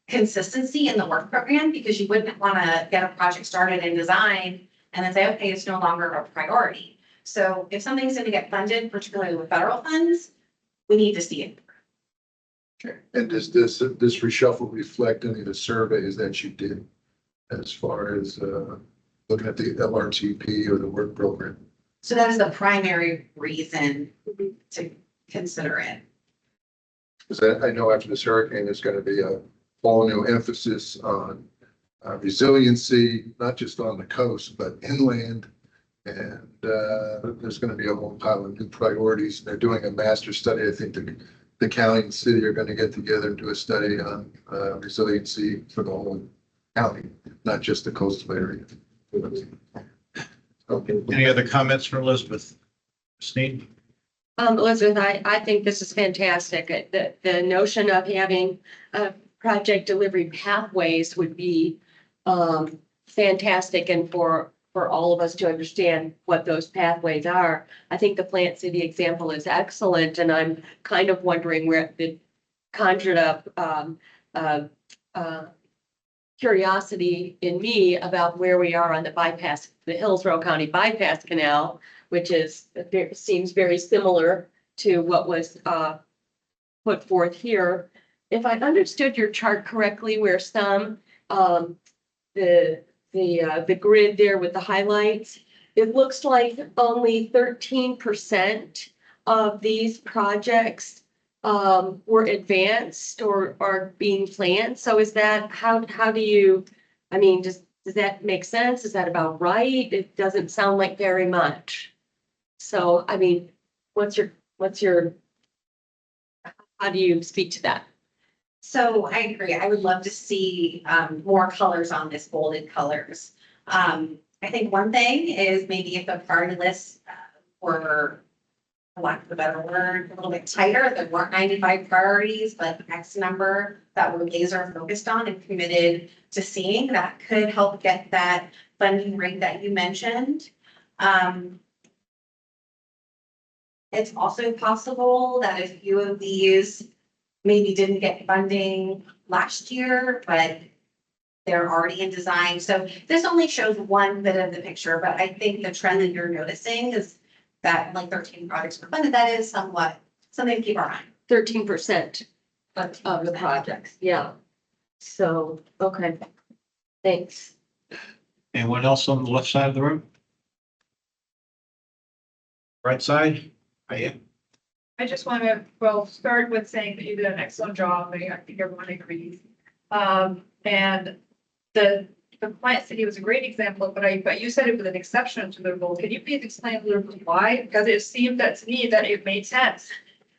consistency in the work program, because you wouldn't want to get a project started and design and then say, okay, it's no longer a priority. So if something's going to get funded, particularly with federal funds, we need to see it. Okay. And does this reshuffle reflect any of the surveys that you did as far as looking at the LRTP or the work program? So that is the primary reason to consider it. Because I know after this hurricane, there's going to be a whole new emphasis on resiliency, not just on the coast, but inland. And there's going to be a whole pile of new priorities. They're doing a master study. I think the county and city are going to get together and do a study on resiliency for the whole county, not just the coastal area. Okay. Any other comments for Elizabeth? Christine? Elizabeth, I think this is fantastic. The notion of having project delivery pathways would be fantastic, and for for all of us to understand what those pathways are. I think the Plant City example is excellent, and I'm kind of wondering where it conjured up, curiosity in me about where we are on the bypass, the Hillsborough County bypass canal, which is, seems very similar to what was, put forth here. If I understood your chart correctly, where some, the grid there with the highlights, it looks like only 13% of these projects were advanced or are being planned. So is that, how do you, I mean, does that make sense? Is that about right? It doesn't sound like very much. So, I mean, what's your, how do you speak to that? So I agree. I would love to see more colors on this, bolded colors. I think one thing is maybe if the priority lists were, for lack of a better word, a little bit tighter, there weren't 95 priorities, but X number that we're laser focused on and committed to seeing, that could help get that funding rate that you mentioned. It's also possible that a few of these maybe didn't get funding last year, but they're already in design. So this only shows one bit of the picture, but I think the trend that you're noticing is that like 13 projects were funded. That is somewhat something to keep our eye 13% of the projects, yeah. So, okay, thanks. Anyone else on the left side of the room? Right side? I am. I just want to, well, start with saying that you did an excellent job. I think everyone agrees. And the Plant City was a great example, but you said it was an exception to the rule. Can you please explain a little bit why? Because it seemed that to me that it made sense.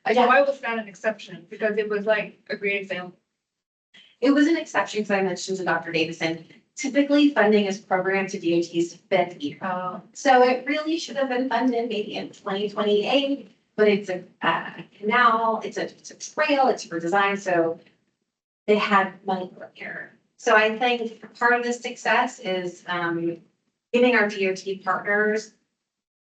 Like, why was that an exception? Because it was like a great example. It was an exception, because I mentioned to Dr. Davison, typically funding is programmed to DOT's fifth year. So it really should have been funded maybe in 2028, but it's a canal, it's a trail, it's for design, so they had money for here. So I think part of the success is giving our DOT partners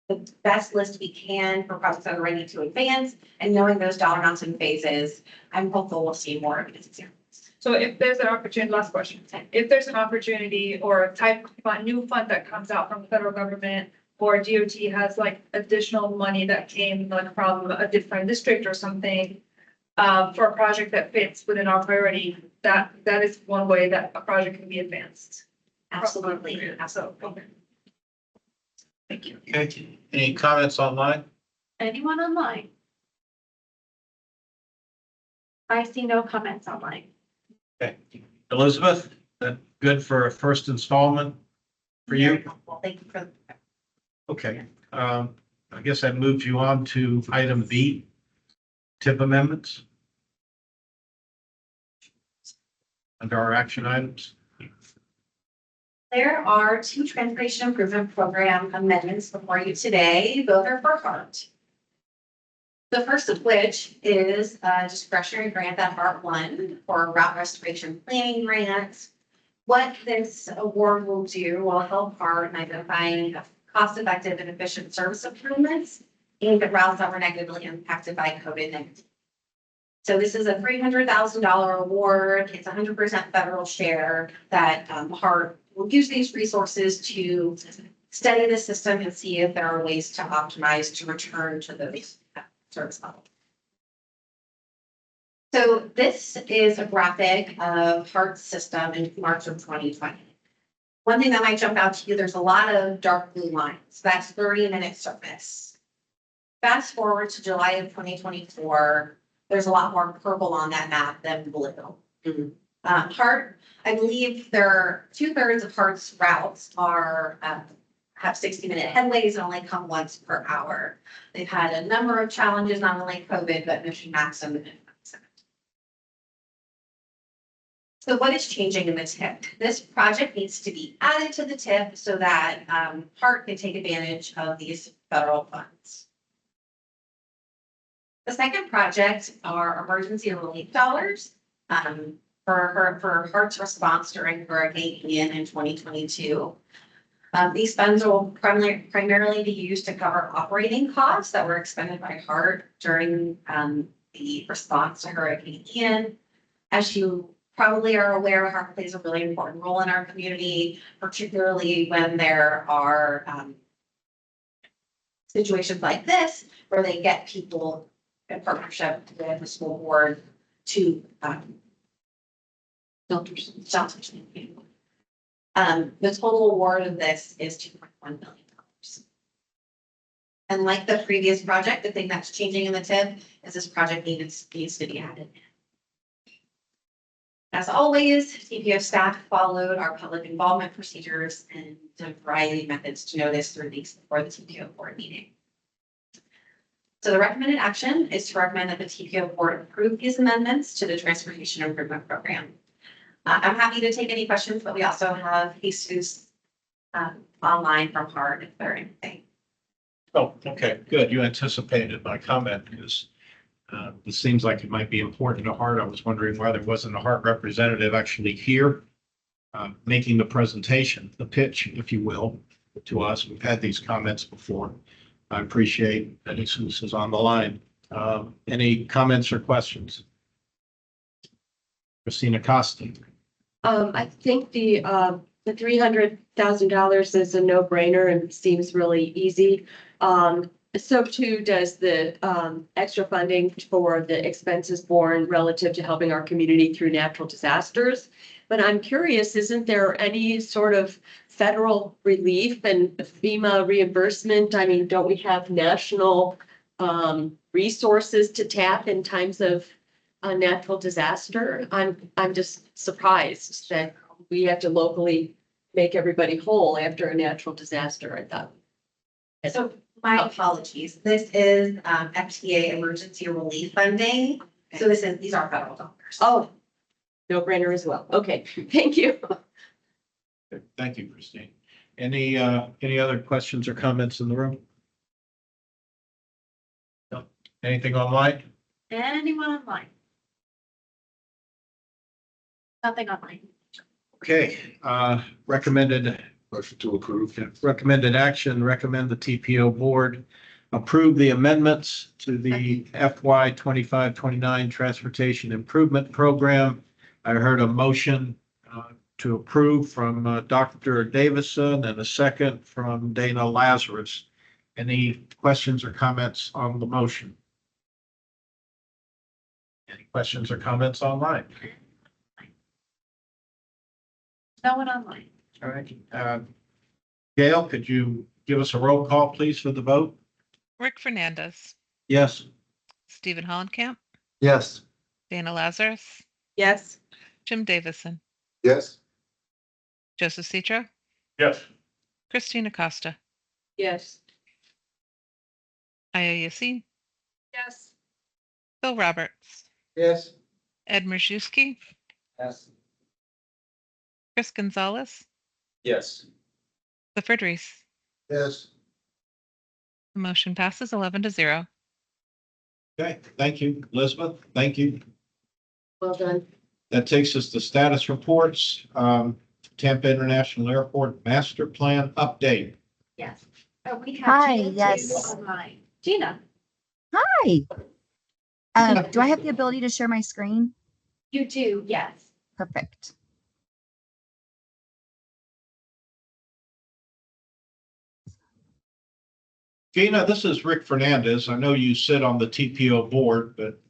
the best list we can for projects that are ready to advance, and knowing those dollar amounts and phases, I'm hopeful we'll see more of these examples. So if there's an opportunity, last question, if there's an opportunity or a type of fund, new fund that comes out from the federal government, or DOT has like additional money that came like from a different district or something, for a project that fits within our priority, that is one way that a project can be advanced. Absolutely, absolutely. Okay. Thank you. Okay, any comments online? Anyone online? I see no comments online. Okay, Elizabeth, that good for a first installment for Very you? helpful. Thank you for. Okay, I guess that moves you on to item B, tip amendments. Under our action items. There are two transportation improvement program amendments before you today. Both are for HART. The first of which is a discretionary grant that HART won for route restoration planning grants. What this award will do will help HART in identifying cost-effective and efficient service improvements aimed at routes that were negatively impacted by COVID-19. So this is a $300,000 award. It's 100% federal share that HART will use these resources to study the system and see if there are ways to optimize to return to those service levels. So this is a graphic of HART's system in March of 2020. One thing that might jump out to you, there's a lot of dark blue lines. That's 30-minute service. Fast forward to July of 2024, there's a lot more purple on that map than blue. HART, I believe there are 2/3 of HART's routes are have 60-minute headways and only come once per hour. They've had a number of challenges, not only COVID, but mission maximum. So what is changing in the TIP? This project needs to be added to the TIP so that HART can take advantage of these federal funds. The second project are emergency relief dollars for HART's response during Hurricane Ian in 2022. These funds will primarily be used to cover operating costs that were expended by HART during the response to Hurricane Ian. As you probably are aware, HART plays a really important role in our community, particularly when there are situations like this, where they get people in partnership with the school board to shelters. The total award of this is $2.1 million. And like the previous project, the thing that's changing in the TIF is this project needs to be added. As always, TPO staff followed our public involvement procedures and a variety of methods to notice the release before the TPO board meeting. So the recommended action is to recommend that the TPO board approve these amendments to the Transportation Improvement Program. I'm happy to take any questions, but we also have Jesus online from HART if there are anything. Oh, okay, good. You anticipated my comment because this seems like it might be important to HART. I was wondering why there wasn't a HART representative actually here making the presentation, the pitch, if you will, to us. We've had these comments before. I appreciate that Jesus is on the line. Any comments or questions? Christina Costa. I think the $300,000 is a no-brainer and seems really easy. So too does the extra funding for the expenses borne relative to helping our community through natural disasters. But I'm curious, isn't there any sort of federal relief and FEMA reimbursement? I mean, don't we have national resources to tap in times of a natural disaster? I'm just surprised that we have to locally make everybody whole after a natural disaster, I thought. So my apologies. This is FTA emergency relief funding. So these are federal dollars. Oh, no brainer as well. Okay, thank you. Thank you, Christine. Any other questions or comments in the room? No. Anything online? Anyone online? Nothing online. Okay, recommended Motion to approve. recommended action, recommend the TPO board approve the amendments to the FY 25-29 Transportation Improvement Program. I heard a motion to approve from Dr. Davison and a second from Dana Lazarus. Any questions or comments on the motion? Any questions or comments online? No one online. All right. Gail, could you give us a roll call, please, for the vote? Rick Fernandez, Yes. Stephen Hollenkamp, Yes. Dana Lazarus, Yes. Jim Davison, Yes. Joseph Citro, Yes. Christina Costa, Yes. Aya Yassin, Yes. Bill Roberts, Yes. Ed Mrzewski, Yes. Chris Gonzalez, Yes. Clifford Reese. Yes. The motion passes 11-0. Okay, thank you, Elizabeth. Thank you. Well done. That takes us to status reports. Tampa International Airport Master Plan update. Yes. Oh, we have Hi, Gina too yes. online. Gina, Hi. Do I have the ability to share my screen? you do, yes. Perfect. Gina, this is Rick Fernandez. I know you sit on the TPO board, but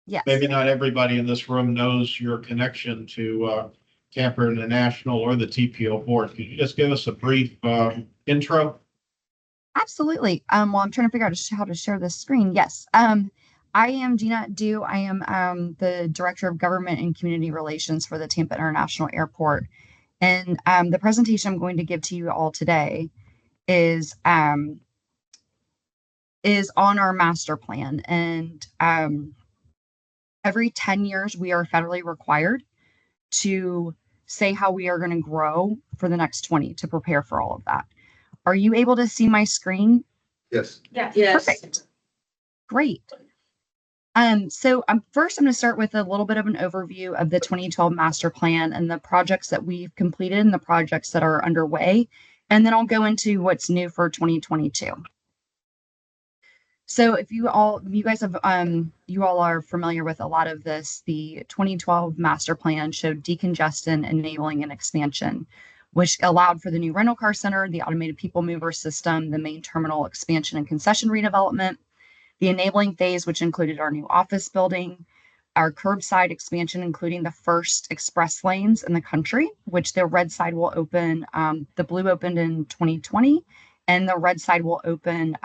Yes. maybe not everybody in this room knows your connection to Tampa International or the TPO board. Could you just give us a brief intro? Absolutely. Well, I'm trying to figure out how to share this screen. Yes. I am Gina Dew. I am the Director of Government and Community Relations for the Tampa International Airport. And the presentation I'm going to give to you all today is on our master plan. And every 10 years, we are federally required to say how we are going to grow for the next 20 to prepare for all of that. Are you able to see my screen? Yes. Yes. Yes. Perfect. Great. So first I'm going to start with a little bit of an overview of the 2012 master plan and the projects that we've completed and the projects that are underway. And then I'll go into what's new for 2022. So if you all are familiar with a lot of this, the 2012 master plan showed decongestion, enabling, and expansion, which allowed for the new rental car center, the automated people mover system, the main terminal expansion and concession redevelopment, the enabling phase, which included our new office building, our curbside expansion, including the first express lanes in the country, which the red side will open, the blue opened in 2020, and the red side will open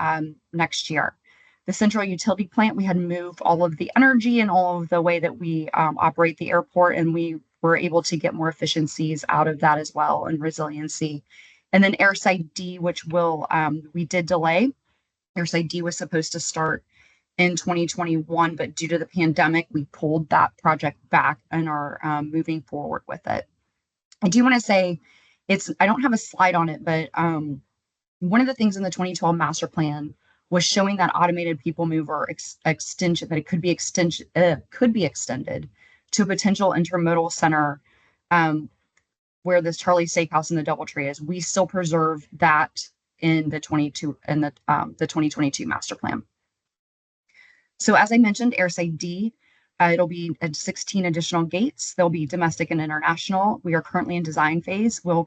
next year. The central utility plant, we had moved all of the energy and all of the way that we operate the airport, and we were able to get more efficiencies out of that as well, and resiliency. And then Airside D, which we did delay. Airside D was supposed to start in 2021, but due to the pandemic, we pulled that project back and are moving forward with it. I do want to say I don't have a slide on it, but one of the things in the 2012 master plan was showing that automated people mover extension, that it could be extended to a potential intermodal center where this Charlie Steakhouse and the DoubleTree is. We still preserve that in the 2022 master plan. So as I mentioned, Airside D, it'll be 16 additional gates. There'll be domestic and international. We are currently in design phase. We'll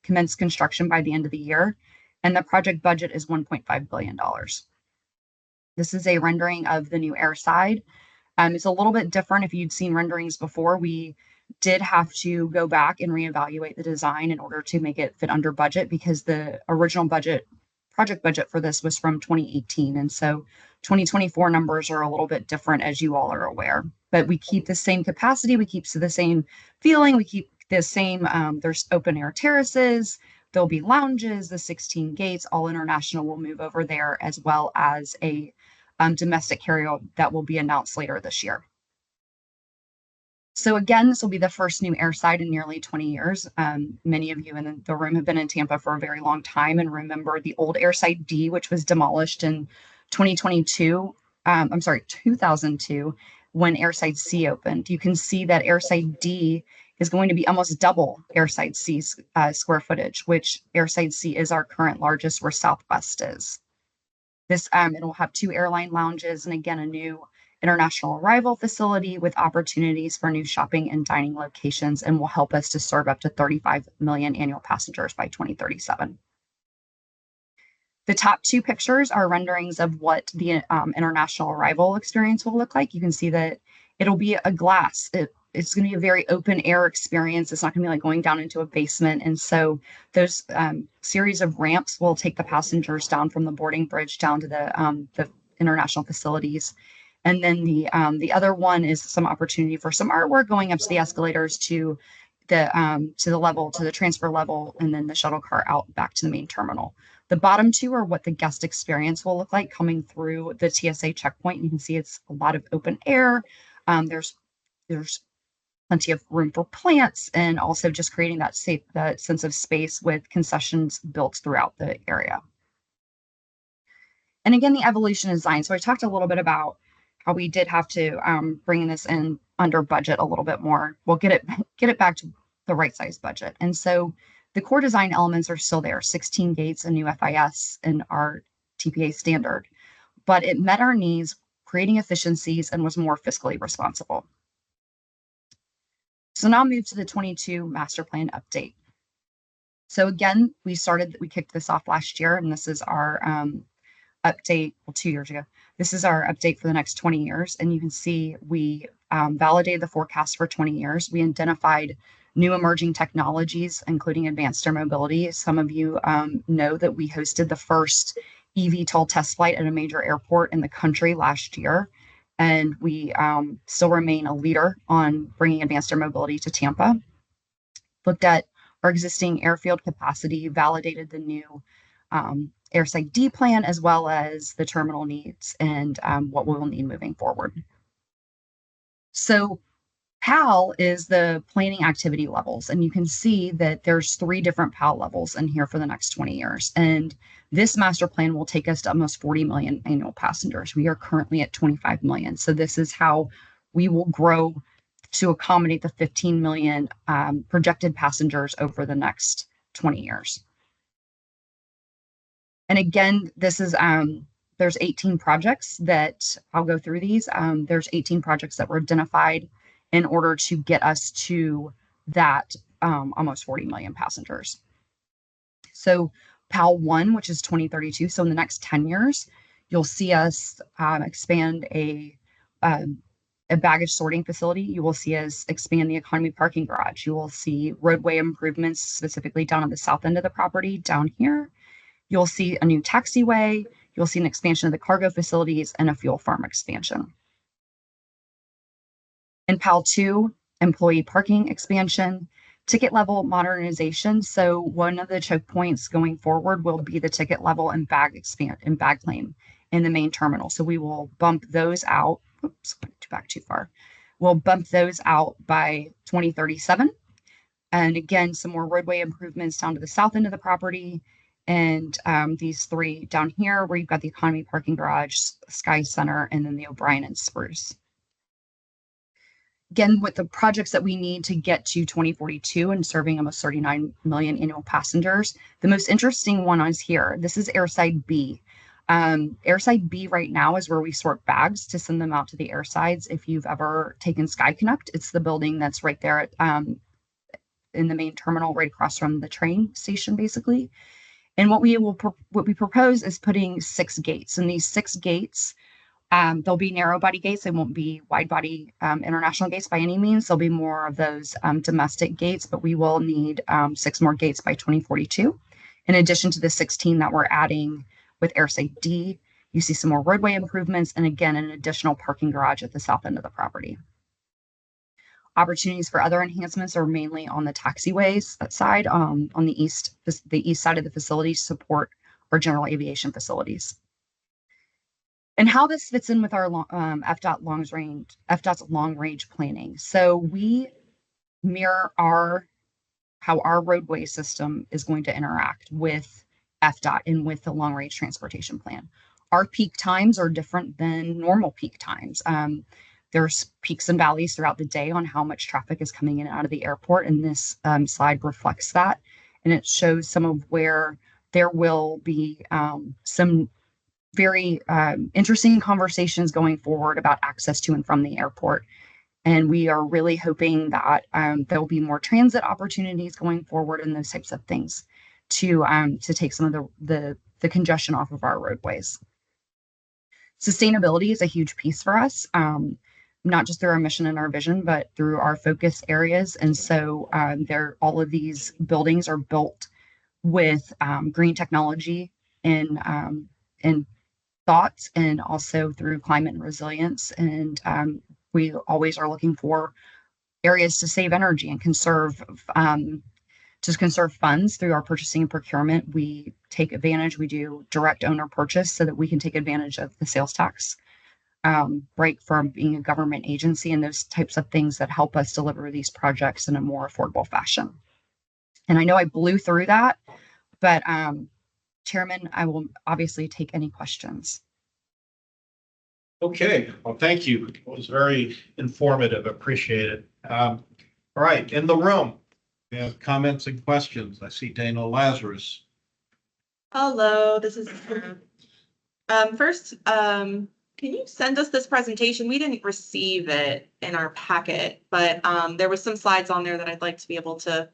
commence construction by the end of the year. And the project budget is $1.5 billion. This is a rendering of the new Airside. It's a little bit different if you'd seen renderings before. We did have to go back and reevaluate the design in order to make it fit under budget, because the original project budget for this was from 2018. And so 2024 numbers are a little bit different, as you all are aware. But we keep the same capacity, we keep the same feeling, we keep the same, there's open air terraces, there'll be lounges, the 16 gates, all international will move over there, as well as a domestic carryout that will be announced later this year. So again, this will be the first new Airside in nearly 20 years. Many of you in the room have been in Tampa for a very long time and remember the old Airside D, which was demolished in 2002, when Airside C opened. You can see that Airside D is going to be almost double Airside C's square footage, which Airside C is our current largest, where Southwest is. This it'll have 2 airline lounges and again a new international arrival facility with opportunities for new shopping and dining locations, and will help us to serve up to 35 million annual passengers by 2037. The top 2 pictures are renderings of what the international arrival experience will look like. You can see that it'll be a glass. It's going to be a very open air experience. It's not going to be like going down into a basement. And so those series of ramps will take the passengers down from the boarding bridge down to the international facilities. And then the other one is some opportunity for some artwork going up to the escalators to the transfer level, and then the shuttle car out back to the main terminal. The bottom 2 are what the guest experience will look like coming through the TSA checkpoint. You can see it's a lot of open air. There's plenty of room for plants, and also just creating that sense of space with concessions built throughout the area. And again, the evolution of design. So I talked a little bit about how we did have to bring this in under budget a little bit more. We'll get it back to the right size budget. And so the core design elements are still there: 16 gates, a new FIS, and our TPA standard. But it met our needs, creating efficiencies, and was more fiscally responsible. So now I'll move to the 22 master plan update. So again, we kicked this off last year, and this is our update, 2 years ago. This is our update for the next 20 years. And you can see we validated the forecast for 20 years. We identified new emerging technologies, including advanced air mobility. Some of you know that we hosted the first eVTOL test flight at a major airport in the country last year. And we still remain a leader on bringing advanced air mobility to Tampa. Looked at our existing airfield capacity, validated the new Airside D plan, as well as the terminal needs and what we will need moving forward. So PAL is the planning activity levels, and you can see that there's 3 different PAL levels in here for the next 20 years. And this master plan will take us to almost 40 million annual passengers. We are currently at 25 million. So this is how we will grow to accommodate the 15 million projected passengers over the next 20 years. And again, this is, there's 18 projects that I'll go through these. There's 18 projects that were identified in order to get us to that almost 40 million passengers. So PAL 1, which is 2032. So in the next 10 years, you'll see us expand a baggage sorting facility. You will see us expand the economy parking garage. You will see roadway improvements, specifically down on the south end of the property down here. You'll see a new taxiway. You'll see an expansion of the cargo facilities and a fuel farm expansion. In PAL 2, employee parking expansion, ticket level modernization. So one of the choke points going forward will be the ticket level and bag claim in the main terminal. So we will bump those out. Oops, back too far. We'll bump those out by 2037. And again, some more roadway improvements down to the south end of the property. And these three down here where you've got the economy parking garage, Sky Center, and then the O'Brien and Spruce. Again, with the projects that we need to get to 2042 and serving almost 39 million annual passengers, the most interesting one is here. This is Airside B. Airside B right now is where we sort bags to send them out to the airsides. If you've ever taken Sky Connect, it's the building that's right there at, in the main terminal, right across from the train station, basically. And what we propose is putting 6 gates, and these 6 gates, they'll be narrow body gates. They won't be wide body international gates by any means. There'll be more of those domestic gates, but we will need 6 more gates by 2042. In addition to the 16 that we're adding with Airside D, you see some more roadway improvements, and again, an additional parking garage at the south end of the property. Opportunities for other enhancements are mainly on the taxiways side, on the east side of the facility to support our general aviation facilities. And how this fits in with our FDOT's long range planning. So we mirror how our roadway system is going to interact with FDOT and with the long range transportation plan. Our peak times are different than normal peak times. There's peaks and valleys throughout the day on how much traffic is coming in and out of the airport. And this slide reflects that. And it shows some of where there will be some very interesting conversations going forward about access to and from the airport. And we are really hoping that there'll be more transit opportunities going forward and those types of things to take some of the congestion off of our roadways. Sustainability is a huge piece for us. Not just through our mission and our vision, but through our focus areas. And so all of these buildings are built with green technology in thoughts, and also through climate and resilience. And we always are looking for areas to save energy and conserve funds through our purchasing and procurement. We take advantage, we do direct owner purchase so that we can take advantage of the sales tax break from being a government agency, and those types of things that help us deliver these projects in a more affordable fashion. And I know I blew through that, but Chairman, I will obviously take any questions. Okay, well, thank you. It was very informative. Appreciate it. All right, in the room, we have comments and questions. I see Dana Lazarus. Hello, this is first, can you send us this presentation? We didn't receive it in our packet, but there was some slides on there that I'd like to be able to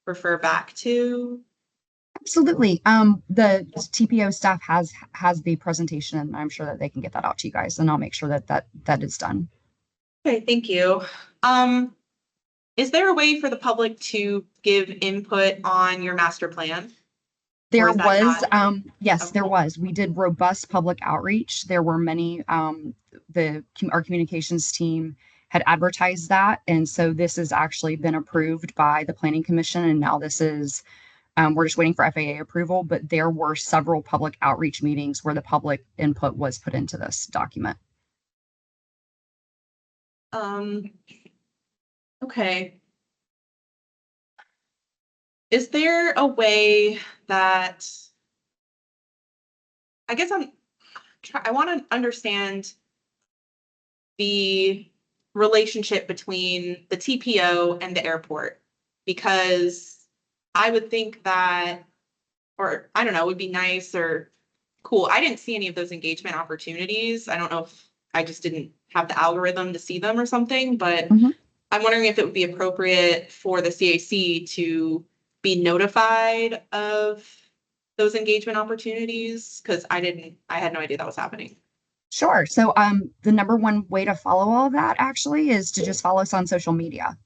refer back to. Absolutely. The TPO staff has the presentation, and I'm sure that they can get that out to you guys, and I'll make sure that is done. Okay, thank you. Is there a way for the public to give input on your master plan? There was, yes, okay. There was. We did robust public outreach. There were many, our communications team had advertised that. And so this has actually been approved by the Planning Commission. And now this is, we're just waiting for FAA approval, but there were several public outreach meetings where the public input was put into this document. Okay. Is there a way that, I guess I want to understand the relationship between the TPO and the airport, because I would think that, or I don't know, it would be nice or cool. I didn't see any of those engagement opportunities. I don't know if I just didn't have the algorithm to see them or something, but Mhm. I'm wondering if it would be appropriate for the CAC to be notified of those engagement opportunities, because I had no idea that was happening. Sure. So the number one way to follow all of that actually is to just follow us on social media.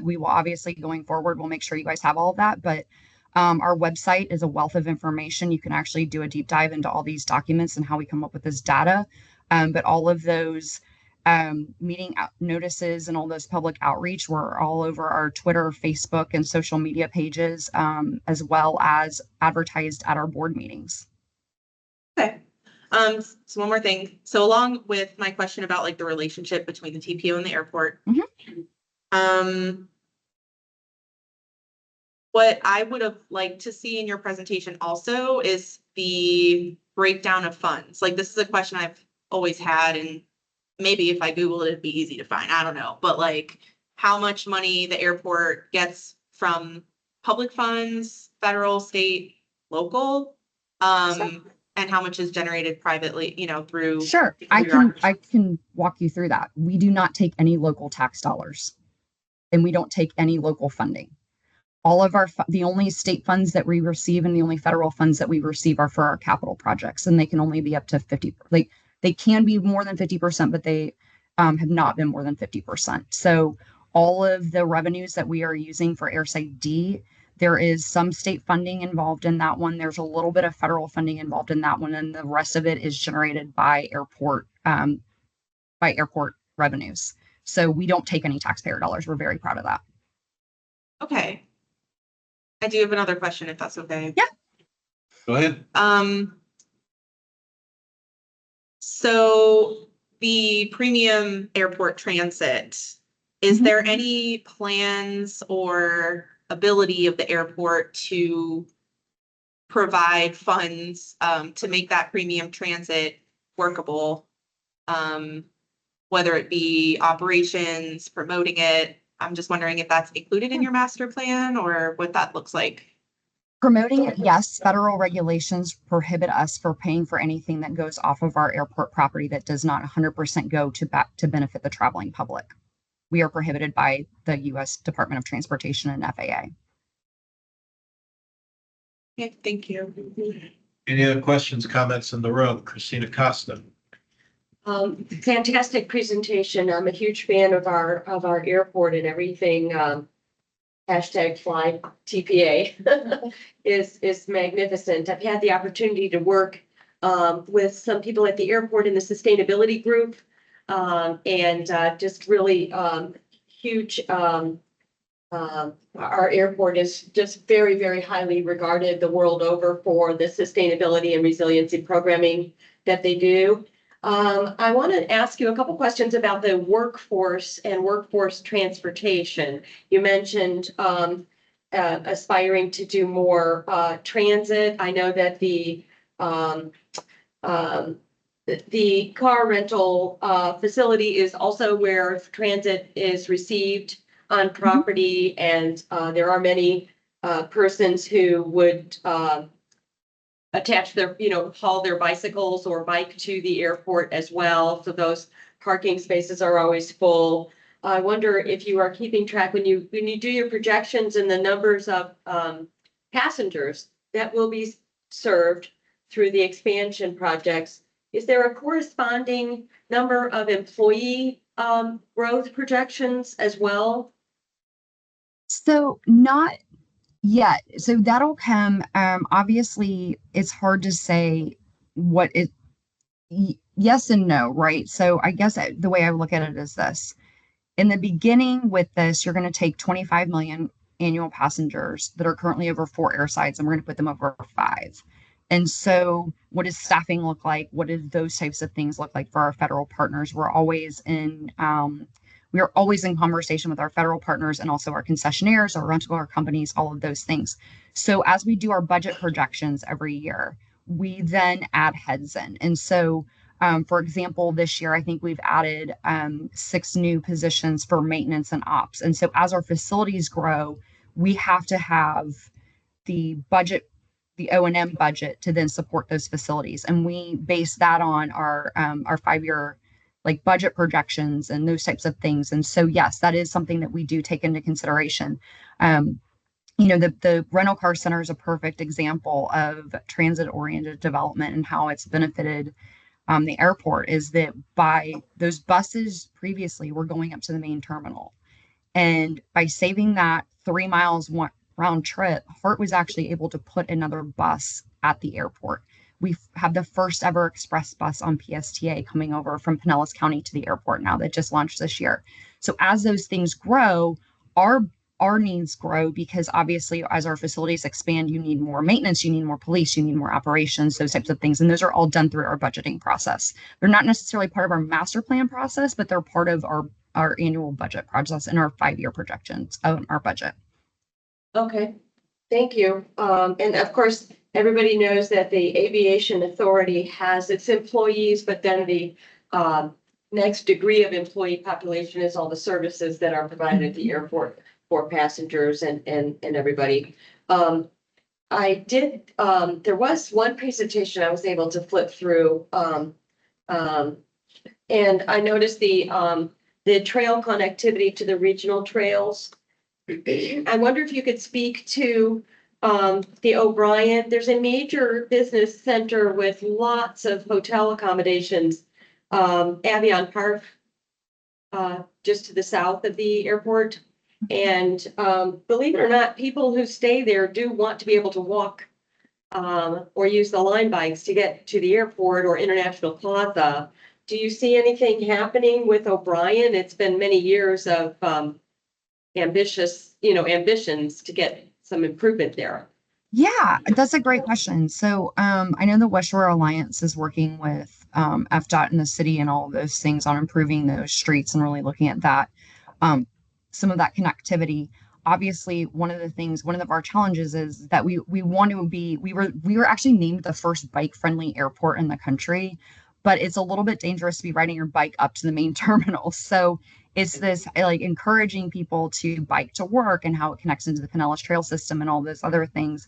We will obviously going forward, we'll make sure you guys have all of that, but our website is a wealth of information. You can actually do a deep dive into all these documents and how we come up with this data. But all of those meeting notices and all those public outreach were all over our Twitter, Facebook, and social media pages, as well as advertised at our board meetings. Okay. So one more thing. So along with my question about like the relationship between the TPO and the airport, what I would have liked to see in your presentation also is the breakdown of funds. Like, this is a question I've always had, and maybe if I Google it, it'd be easy to find. I don't know. But like, how much money the airport gets from public funds, federal, state, local, and how much is generated privately, through. Sure, I can walk you through that. We do not take any local tax dollars, and we don't take any local funding. All of the only state funds that we receive and the only federal funds that we receive are for our capital projects, and they can only be up to 50. Like, they can be more than 50%, but they have not been more than 50%. So all of the revenues that we are using for Airside D, there is some state funding involved in that one. There's a little bit of federal funding involved in that one, and the rest of it is generated by airport revenues. So we don't take any taxpayer dollars. We're very proud of that. Okay. I do have another question, if that's okay. Yeah. Go ahead. So the premium airport transit, is there any plans or ability of the airport to provide funds to make that premium transit workable? Whether it be operations, promoting it. I'm just wondering if that's included in your master plan or what that looks like. Promoting it, yes. Federal regulations prohibit us for paying for anything that goes off of our airport property that does not 100% go to benefit the traveling public. We are prohibited by the U.S. Department of Transportation and FAA. Yeah, thank you. Any other questions, comments in the room? Christina Costa. Fantastic presentation. I'm a huge fan of our airport and everything. Hashtag fly TPA is magnificent. I've had the opportunity to work with some people at the airport in the sustainability group, and just really huge. Our airport is just very, very highly regarded the world over for the sustainability and resiliency programming that they do. I want to ask you a couple questions about the workforce and workforce transportation. You mentioned aspiring to do more transit. I know that the car rental facility is also where transit is received on property, and there are many persons who would attach their, haul their bicycles or bike to the airport as well. So those parking spaces are always full. I wonder if you are keeping track when you do your projections and the numbers of passengers that will be served through the expansion projects. Is there a corresponding number of employee growth projections as well? So not yet. So that'll come. Obviously, it's hard to say what it. Yes and no, right? So I guess the way I look at it is this. In the beginning with this, you're going to take 25 million annual passengers that are currently over 4 airsides, and we're going to put them over 5. And so what does staffing look like? What do those types of things look like for our federal partners? We are always in conversation with our federal partners and also our concessionaires, our rental car companies, all of those things. So as we do our budget projections every year, we then add heads in. And so, for example, this year, I think we've added 6 new positions for maintenance and ops. And so as our facilities grow, we have to have the budget the O&M budget to then support those facilities. And we base that on our 5-year like budget projections and those types of things. And so, yes, that is something that we do take into consideration. The rental car center is a perfect example of transit oriented development and how it's benefited the airport. Is that by those buses previously were going up to the main terminal, and by saving that 3 miles round trip, Hart was actually able to put another bus at the airport. We have the first ever express bus on PSTA coming over from Pinellas County to the airport now, that just launched this year. So as those things grow, our needs grow, because obviously as our facilities expand, you need more maintenance, you need more police, you need more operations, those types of things. And those are all done through our budgeting process. They're not necessarily part of our master plan process, but they're part of our annual budget process and our 5-year projections of our budget. Okay, thank you. And of course, everybody knows that the Aviation Authority has its employees, but then the next degree of employee population is all the services that are provided at the airport for passengers and everybody. There was one presentation I was able to flip through, and I noticed the trail connectivity to the regional trails. I wonder if you could speak to the O'Brien. There's a major business center with lots of hotel accommodations, Avion Park, just to the south of the airport. And believe it or not, people who stay there do want to be able to walk or use the line bikes to get to the airport or International Plaza. Do you see anything happening with O'Brien? It's been many years of ambitions to get some improvement there. Yeah, that's a great question. So I know the West Shore Alliance is working with FDOT in the city and all of those things on improving those streets and really looking at that, some of that connectivity. Obviously, one of our challenges is that we were actually named the first bike friendly airport in the country, but it's a little bit dangerous to be riding your bike up to the main terminal. So it's this like encouraging people to bike to work and how it connects into the Pinellas Trail system and all those other things.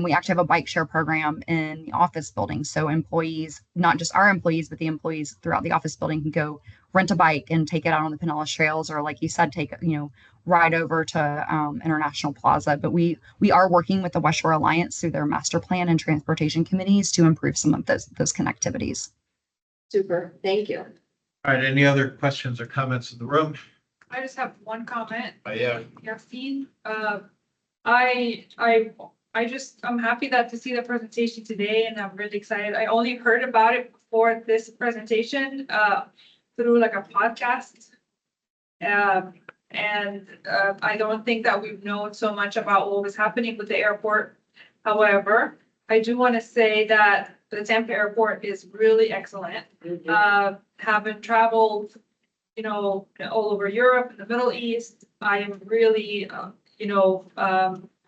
We actually have a bike share program in the office building. So employees, not just our employees, but the employees throughout the office building can go rent a bike and take it out on the Pinellas trails, or like you said, ride over to International Plaza. But we are working with the West Shore Alliance through their master plan and transportation committees to improve some of those connectivities. Super, thank you. All right, any other questions or comments in the room? I just have one comment. Yeah. Yassine, I'm happy to see the presentation today, and I'm really excited. I only heard about it before this presentation, through like a podcast. I don't think that we've known so much about what was happening with the airport. However, I do want to say that the Tampa airport is really excellent. Having traveled, all over Europe and the Middle East, I am really, I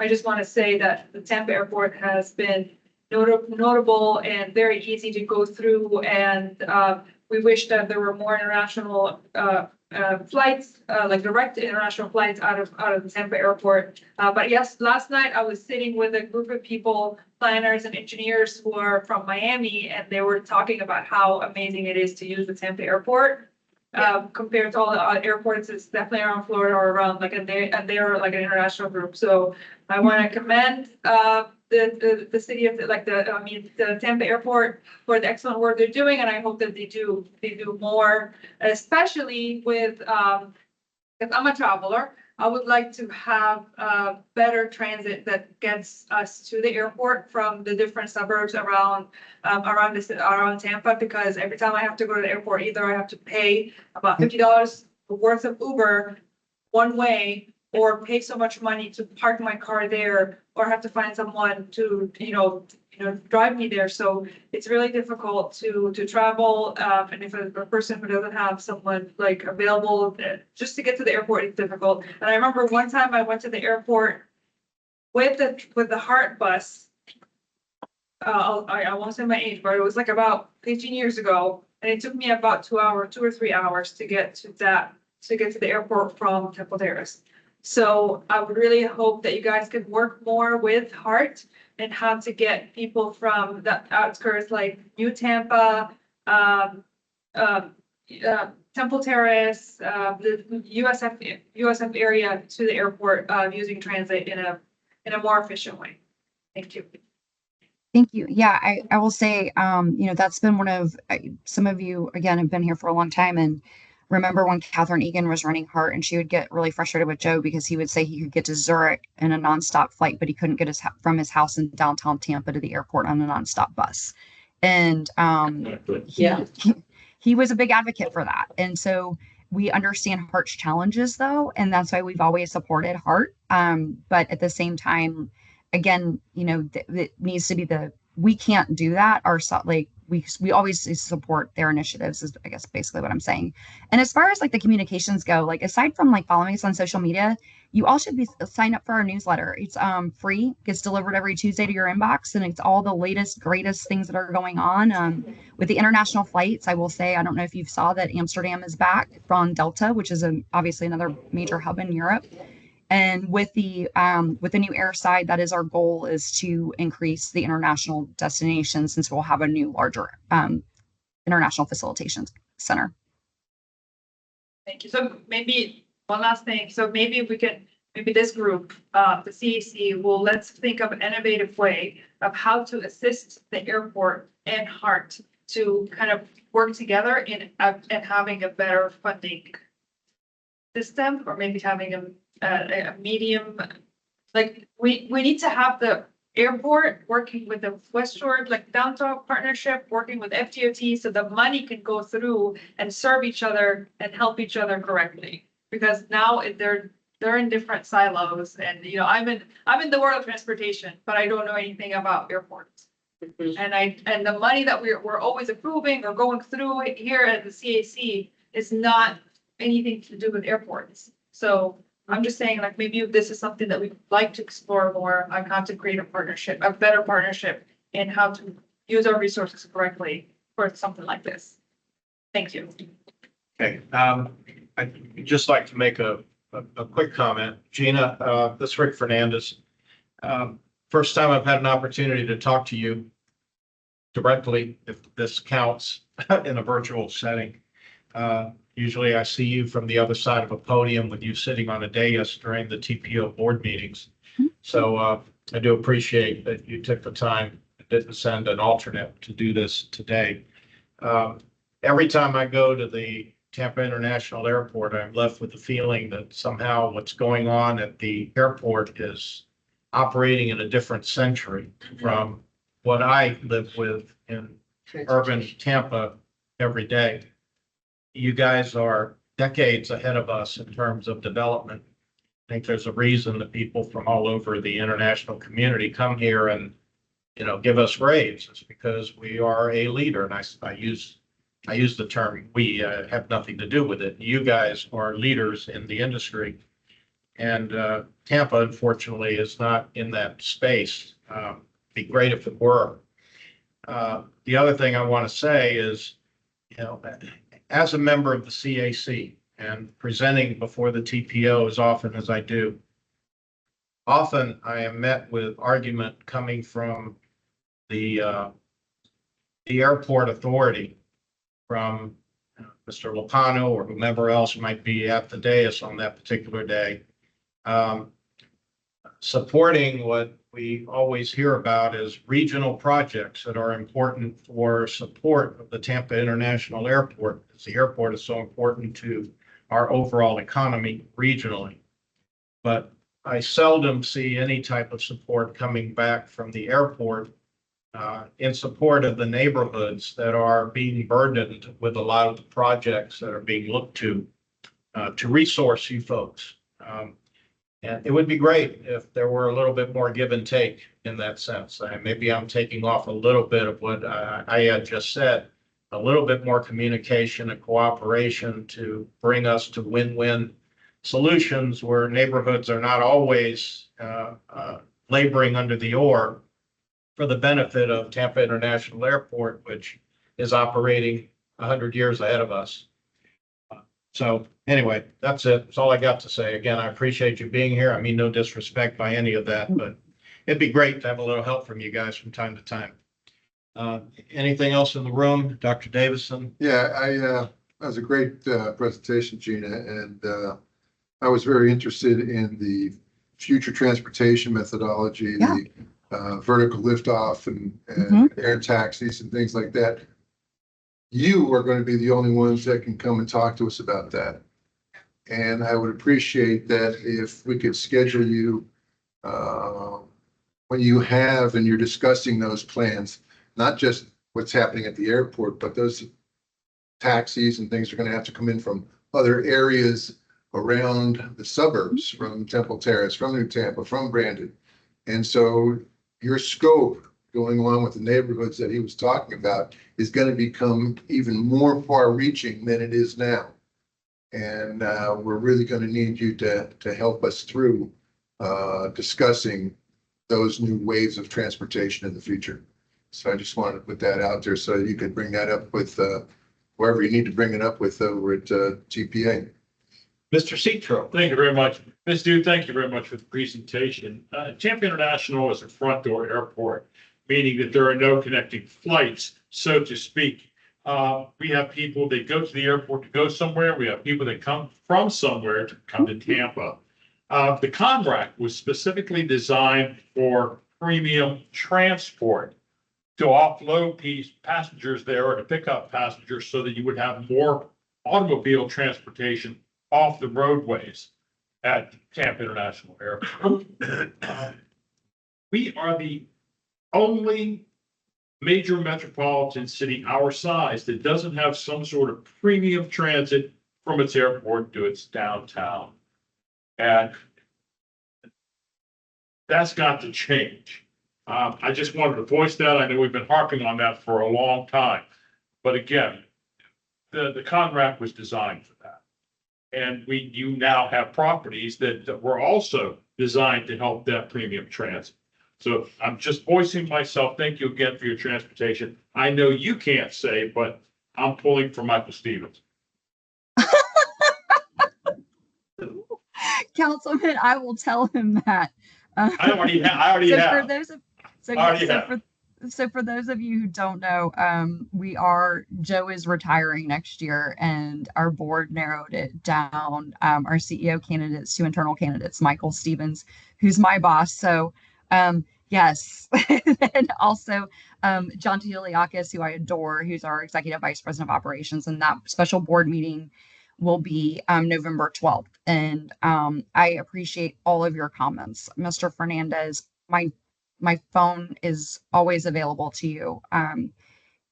just want to say that the Tampa airport has been notable and very easy to go through. And we wish that there were more international flights, like direct international flights out of the Tampa airport. But yes, last night I was sitting with a group of people, planners and engineers who are from Miami, and they were talking about how amazing it is to use the Tampa airport. Compared to all the airports, it's definitely around Florida or around and they're like an international group. So I want to commend the city of the Tampa airport for the excellent work they're doing, and I hope that they do more, especially with if I'm a traveler. I would like to have better transit that gets us to the airport from the different suburbs around Tampa, because every time I have to go to the airport, either I have to pay about $50 worth of Uber one way, or pay so much money to park my car there, or have to find someone to drive me there. So it's really difficult to travel, and if a person who doesn't have someone like available just to get to the airport, it's difficult. And I remember one time I went to the airport with the Hart bus. I won't say my age, but it was like about 15 years ago, and it took me about 2 or 3 hours to get to the airport from Temple Terrace. So I would really hope that you guys could work more with Heart and how to get people from the outskirts like New Tampa, Temple Terrace, the USF area to the airport, using transit in a more efficient way. Thank you. Thank you. Yeah, I will say, that's been one of, some of you, again, have been here for a long time and remember when Catherine Egan was running Heart and she would get really frustrated with Joe because he would say he could get to Zurich in a nonstop flight, but he couldn't get from his house in downtown Tampa to the airport on a nonstop bus. And he was a big advocate for that. And so we understand Heart's challenges though, and that's why we've always supported Heart. But at the same time, again, it needs to be we can't do that ourselves. Like we always support their initiatives is I guess basically what I'm saying. And as far as like the communications go, like aside from like following us on social media, you all should be sign up for our newsletter. It's free, gets delivered every Tuesday to your inbox, and it's all the latest, greatest things that are going on. With the international flights, I will say, I don't know if you saw that Amsterdam is back from Delta, which is obviously another major hub in Europe. And with the new airside, that is our goal, is to increase the international destinations since we'll have a new larger international facilitation center. Thank you. So maybe one last thing. So maybe this group, the CAC, let's think of an innovative way of how to assist the airport and Heart to kind of work together in having a better funding system, or maybe having a medium, like we need to have the airport working with the West Shore, like downtown partnership, working with FDOT so the money can go through and serve each other and help each other correctly. Because now they're in different silos, and I'm in the world of transportation, but I don't know anything about airports. And the money that we're always approving or going through here at the CAC is not anything to do with airports. So I'm just saying, like, maybe this is something that we'd like to explore more on how to create a better partnership in how to use our resources correctly for something like this. Thank you. Okay, I'd just like to make a quick comment. Gina, this is Rick Fernandez. First time I've had an opportunity to talk to you directly, if this counts, in a virtual setting. Usually I see you from the other side of a podium with you sitting on a dais during the TPO board meetings. So I do appreciate that you took the time and didn't send an alternate to do this today. Every time I go to the Tampa International Airport, I'm left with the feeling that somehow what's going on at the airport is operating in a different century from what I live with in urban Tampa every day. You guys are decades ahead of us in terms of development. I think there's a reason that people from all over the international community come here and, give us raves. It's because we are a leader. And I use the term we, have nothing to do with it. You guys are leaders in the industry. And Tampa, unfortunately, is not in that space. Be great if it were. The other thing I want to say is, as a member of the CAC and presenting before the TPO as often as I do, often I am met with argument coming from the airport authority, from Mr. Lopano or whomever else might be at the dais on that particular day, supporting what we always hear about as regional projects that are important for support of the Tampa International Airport, because the airport is so important to our overall economy regionally. But I seldom see any type of support coming back from the airport in support of the neighborhoods that are being burdened with a lot of the projects that are being looked to resource you folks. And it would be great if there were a little bit more give and take in that sense. Maybe I'm taking off a little bit of what I had just said, a little bit more communication and cooperation to bring us to win-win solutions where neighborhoods are not always laboring under the oar for the benefit of Tampa International Airport, which is operating 100 years ahead of us. So anyway, that's it. That's all I got to say. Again, I appreciate you being here. I mean, no disrespect by any of that, but it'd be great to have a little help from you guys from time to time. Anything else in the room? Dr. Davison? Yeah, that was a great presentation, Gina, and I was very interested in the future transportation methodology, Yeah. the vertical liftoff and air taxis and things like that. You are going to be the only ones that can come and talk to us about that. And I would appreciate that if we could schedule you when you have and you're discussing those plans, not just what's happening at the airport, but those taxis and things are going to have to come in from other areas around the suburbs, from Temple Terrace, from New Tampa, from Brandon. And so your scope going along with the neighborhoods that he was talking about is going to become even more far reaching than it is now. And we're really going to need you to help us through discussing those new waves of transportation in the future. So I just wanted to put that out there so you could bring that up with wherever you need to bring it up with over at TPA. Mr. Citro? Thank you very much. Ms. Dude, thank you very much for the presentation. Tampa International is a front door airport, meaning that there are no connecting flights, so to speak. We have people that go to the airport to go somewhere. We have people that come from somewhere to come to Tampa. The CONRAC was specifically designed for premium transport to offload passengers there or to pick up passengers so that you would have more automobile transportation off the roadways at Tampa International Airport. We are the only major metropolitan city our size that doesn't have some sort of premium transit from its airport to its downtown. And that's got to change. I just wanted to voice that. I know we've been harping on that for a long time. But again, the CONRAC was designed for that. And you now have properties that were also designed to help that premium transit. So I'm just voicing myself. Thank you again for your transportation. I know you can't say, but I'm pulling for Michael Stevens. Councilman, I will tell him that. I already have. For those of, so for those of you who don't know, Joe is retiring next year, and our board narrowed it down. Our CEO candidates to internal candidates, Michael Stevens, who's my boss. So, yes, and also John Tiliakis, who I adore, who's our executive vice president of operations, and that special board meeting will be November 12th. And I appreciate all of your comments. Mr. Fernandez, my phone is always available to you.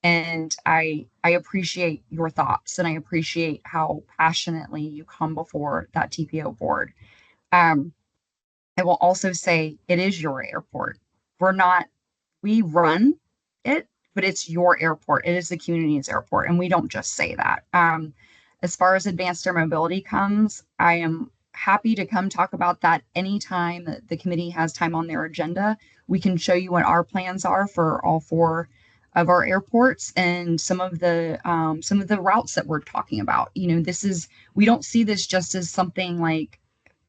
And I appreciate your thoughts, and I appreciate how passionately you come before that TPO board. I will also say it is your airport. We run it, but it's your airport. It is the community's airport. And we don't just say that. As far as advanced air mobility comes, I am happy to come talk about that anytime that the committee has time on their agenda. We can show you what our plans are for all 4 of our airports and some of the routes that we're talking about. We don't see this just as something like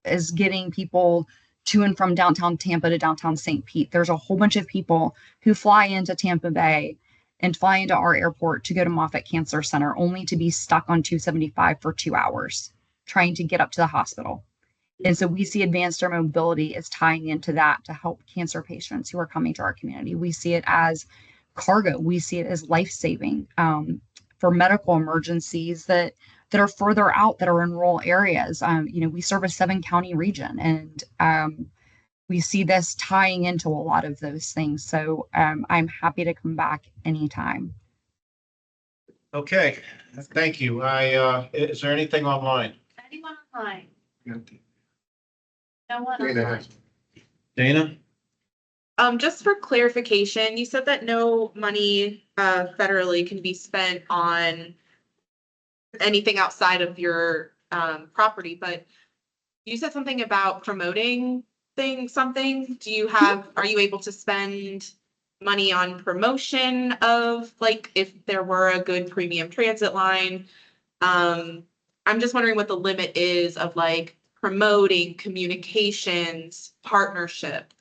as getting people to and from downtown Tampa to downtown St. Pete. There's a whole bunch of people who fly into Tampa Bay and fly into our airport to go to Moffitt Cancer Center only to be stuck on 275 for 2 hours trying to get up to the hospital. And so we see advanced air mobility as tying into that to help cancer patients who are coming to our community. We see it as cargo. We see it as life-saving for medical emergencies that are further out, that are in rural areas. We serve a 7-county region, and we see this tying into a lot of those things. So I'm happy to come back anytime. Okay, thank you. Is there anything online? Anyone online? Yeah. No one Dana online. has- Dana? Just for clarification, you said that no money federally can be spent on anything outside of your property, but you said something about promoting something. Are you able to spend money on promotion of, like, if there were a good premium transit line? I'm just wondering what the limit is of like promoting communications, partnership.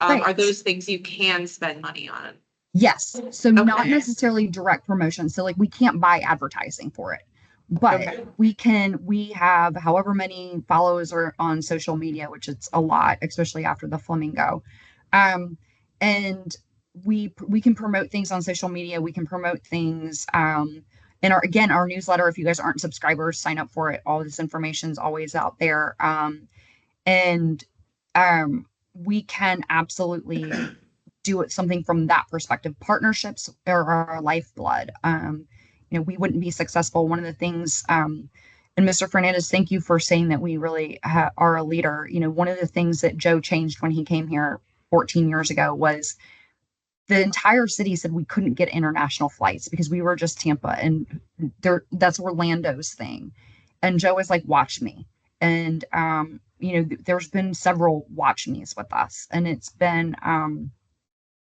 Are Right. those things you can spend money on? Yes. So not Okay. necessarily direct promotion. So like we can't buy advertising for it, but Okay. we have however many followers are on social media, which it's a lot, especially after the Flamingo. And we can promote things on social media. We can promote things, and our newsletter, if you guys aren't subscribers, sign up for it. All this information is always out there. And we can absolutely do it something from that perspective. Partnerships are our lifeblood. We wouldn't be successful. One of the things, and Mr. Fernandez, thank you for saying that we really are a leader. One of the things that Joe changed when he came here 14 years ago was the entire city said we couldn't get international flights because we were just Tampa, and that's Orlando's thing. And Joe was like, watch me. And, there's been several watch me's with us, and it's been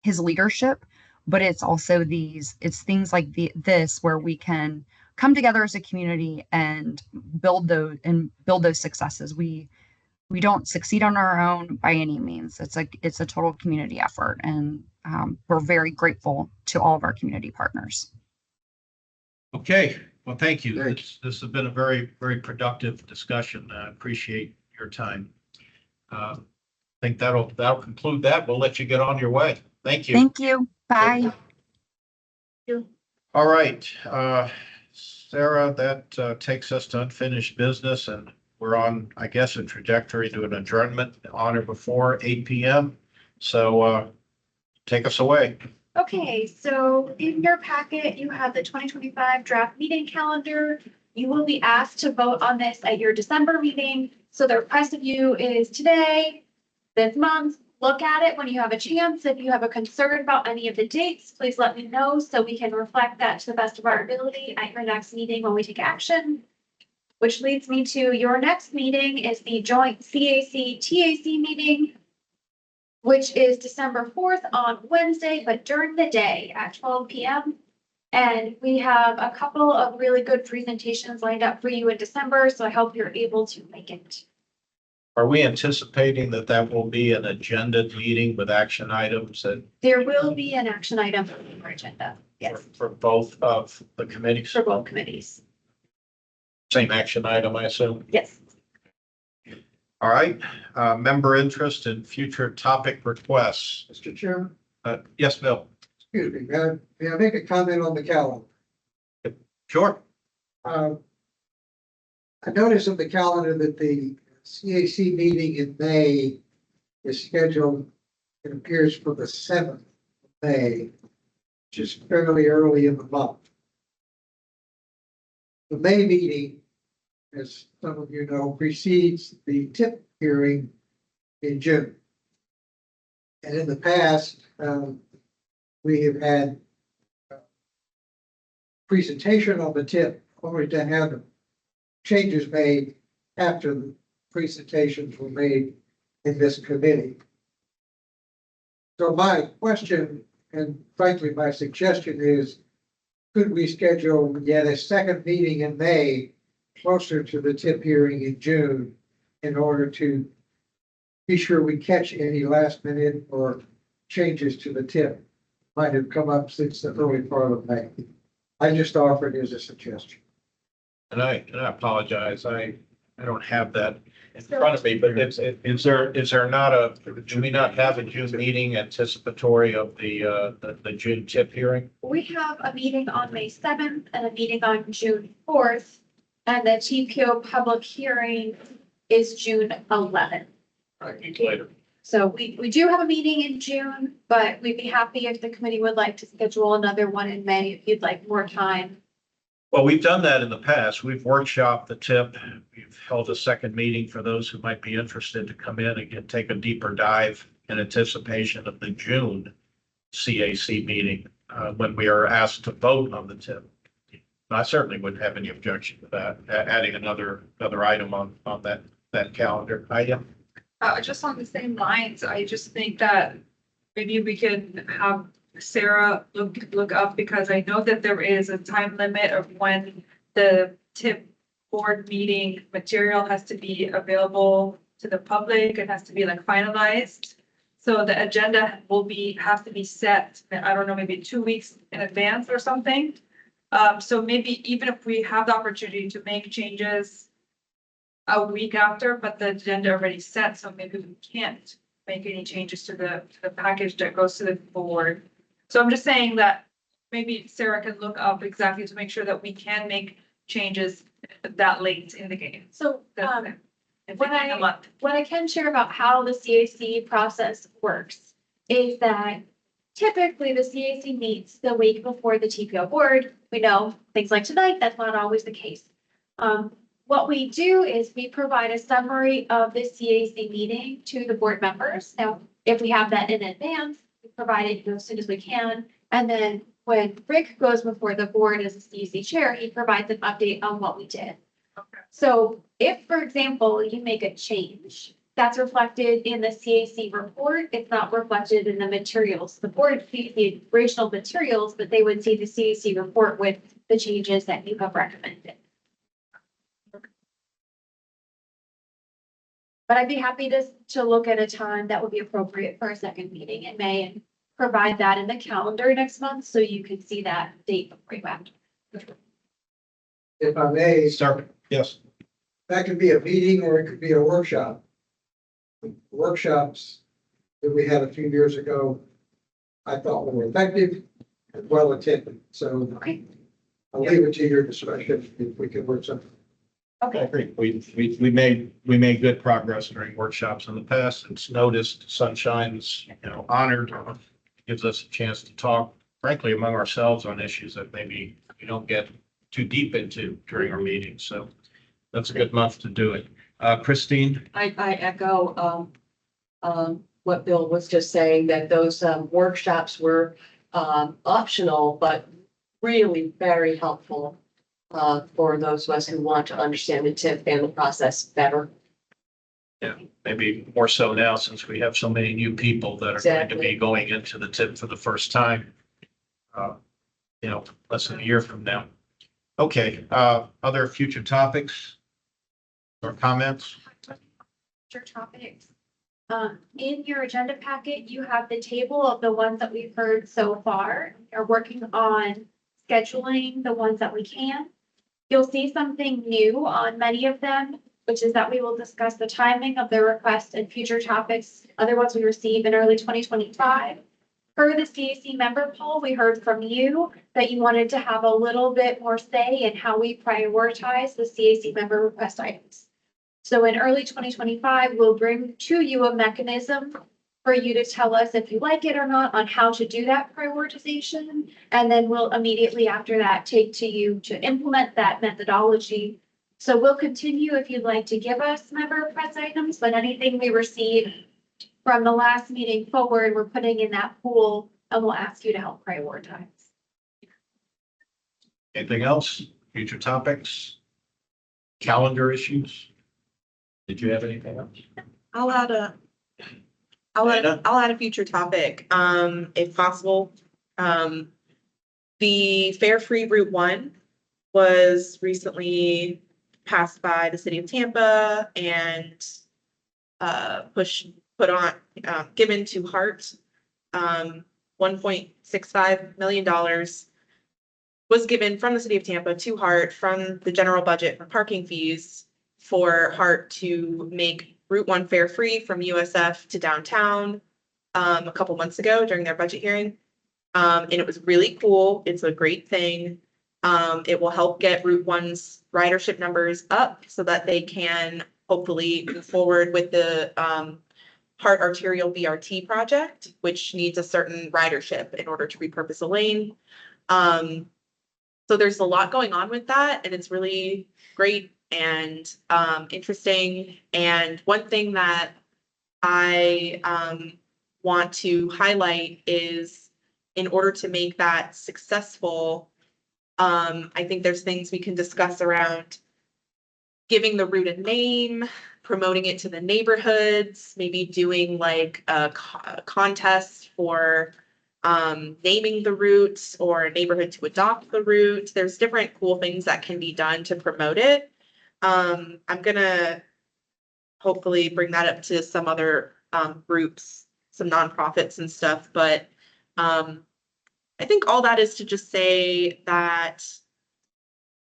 his leadership, but it's also it's things like this where we can come together as a community and build those successes. We don't succeed on our own by any means. It's a total community effort, and we're very grateful to all of our community partners. Okay, well, thank you. Thank This has been a very, very productive discussion. I appreciate your time. I think that'll conclude that. We'll let you get on your way. Thank you. Thank you. Bye. All right, Sarah, that takes us to unfinished business, and we're on, I guess, a trajectory to an adjournment on or before 8 p.m. So take us away. Okay, so in your packet, you have the 2025 draft meeting calendar. You will be asked to vote on this at your December meeting. So the request of you is today, this month, look at it when you have a chance. If you have a concern about any of the dates, please let me know so we can reflect that to the best of our ability at your next meeting when we take action. Which leads me to your next meeting is the joint CAC-TAC meeting, which is December 4th on Wednesday, but during the day at 12 p.m. And we have a couple of really good presentations lined up for you in December, so I hope you're able to make it. Are we anticipating that will be an agenda meeting with action items that There will be an action item on your agenda, yes, for both of the committees? for both committees. Same action item, I assume? Yes. All right, member interest in future topic requests. Mr. Chairman, Yes, Bill? excuse me, may I make a comment on the calendar? Sure. I noticed on the calendar that the CAC meeting in May is scheduled, it appears for the 7th of May, which is fairly early in the month. The May meeting, as some of you know, precedes the TIP hearing in June. And in the past, we have had presentation on the TIP, only to have changes made after the presentations were made in this committee. So my question, and frankly, my suggestion is, could we schedule yet a second meeting in May closer to the TIP hearing in June in order to be sure we catch any last minute or changes to the TIP might have come up since the early part of May. I just offered as a suggestion. And I apologize. I don't have that in front of me, but is there not do we not have a June meeting anticipatory of the June TIP hearing? We have a meeting on May 7th and a meeting on June 4th, and the TPO public hearing is June 11th. Later. So we do have a meeting in June, but we'd be happy if the committee would like to schedule another one in May if you'd like more time. Well, we've done that in the past. We've workshopped the TIP. We've held a second meeting for those who might be interested to come in and take a deeper dive in anticipation of the June CAC meeting when we are asked to vote on the TIP. I certainly wouldn't have any objection to that, adding another item on that calendar. Just on the same lines, I just think that maybe we can have Sarah look up, because I know that there is a time limit of when the TIP board meeting material has to be available to the public. It has to be like finalized. So the agenda have to be set, I don't know, maybe 2 weeks in advance or something. So maybe even if we have the opportunity to make changes a week after, but the agenda already set, so maybe we can't make any changes to the package that goes to the board. So I'm just saying that maybe Sarah can look up exactly to make sure that we can make changes that late in the game. So, If when we need a month. what I can share about how the CAC process works is that typically the CAC meets the week before the TPO board. We know things like tonight, that's not always the case. What we do is we provide a summary of the CAC meeting to the board members. Now, if we have that in advance, we provide it as soon as we can. And then when Rick goes before the board as the CAC chair, he provides an update on what we did. Okay. So if, for example, you make a change, that's reflected in the CAC report. It's not reflected in the materials. The board sees the original materials, but they would see the CAC report with the changes that you have recommended. But I'd be happy to look at a time that would be appropriate for a second meeting in May and provide that in the calendar next month so you can see that date before you act. If I may, Start, yes. that could be a meeting or it could be a workshop. Workshops that we had a few years ago, I thought were effective and well attended. So Okay. I'll leave it to your discretion if we can work something. I agree. We made good progress during workshops in the past. It's noticed, Sunshine's, honored, gives us a chance to talk frankly among ourselves on issues that maybe we don't get too deep into during our meetings. So that's a good month to do it. Christine? I echo what Bill was just saying, that those workshops were optional, but really very helpful for those of us who want to understand the TIP and the process better. Yeah, maybe more so now since we have so many new people that are going to be Exactly. going into the TIP for the first time. Less than a year from now. Okay, other future topics or comments? Future topics. In your agenda packet, you have the table of the ones that we've heard so far. We're working on scheduling the ones that we can. You'll see something new on many of them, which is that we will discuss the timing of the request and future topics, other ones we receive in early 2025. Per the CAC member poll, we heard from you that you wanted to have a little bit more say in how we prioritize the CAC member request items. So in early 2025, we'll bring to you a mechanism for you to tell us if you like it or not on how to do that prioritization. And then we'll immediately after that take to you to implement that methodology. So we'll continue if you'd like to give us member request items, but anything we receive from the last meeting forward, we're putting in that pool and we'll ask you to help prioritize. Anything else? Future topics? Calendar issues? Did you have anything else? I'll add a future topic, if possible. The Fare Free Route 1 was recently passed by the city of Tampa and given to HART. $1.65 million was given from the city of Tampa to HART from the general budget for parking fees for HART to make Route 1 fare free from USF to downtown a couple months ago during their budget hearing. And it was really cool. It's a great thing. It will help get Route 1's ridership numbers up so that they can hopefully move forward with the HART arterial BRT project, which needs a certain ridership in order to repurpose a lane. So there's a lot going on with that, and it's really great and interesting. And one thing that I want to highlight is, in order to make that successful, I think there's things we can discuss around giving the route a name, promoting it to the neighborhoods, maybe doing like a contest for naming the route or a neighborhood to adopt the route. There's different cool things that can be done to promote it. I'm gonna hopefully bring that up to some other groups, some nonprofits and stuff, but I think all that is to just say that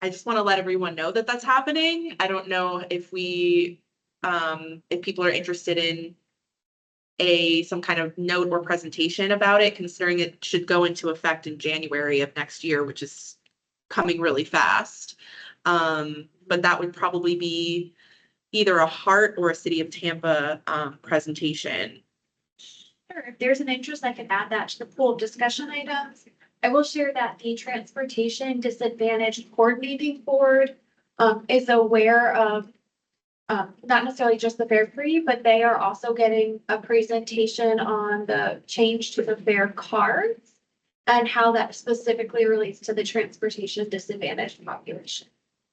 I just want to let everyone know that that's happening. I don't know if if people are interested in some kind of note or presentation about it, considering it should go into effect in January of next year, which is coming really fast. But that would probably be either a Heart or a City of Tampa presentation. Sure, if there's an interest, I can add that to the pool of discussion items. I will share that the Transportation Disadvantaged Coordinating Board is aware of not necessarily just the fare free, but they are also getting a presentation on the change to the fare cards and how that specifically relates to the transportation disadvantaged population.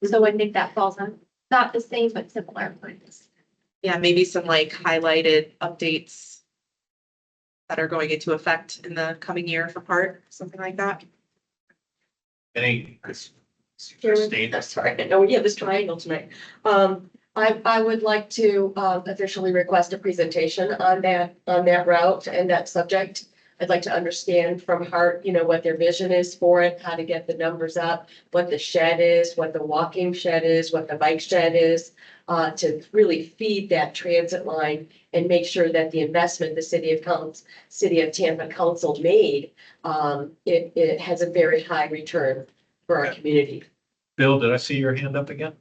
So I think that falls on not the same, but similar lines. Yeah, maybe some like highlighted updates that are going into effect in the coming year for Heart, something like that. Any? Sorry, I know we have this triangle tonight. I would like to officially request a presentation on that route and that subject. I'd like to understand from Heart, what their vision is for it, how to get the numbers up, what the shed is, what the walking shed is, what the bike shed is, to really feed that transit line and make sure that the investment the City of Tampa Council made, it has a very high return for our community. Bill, did I see your hand up again?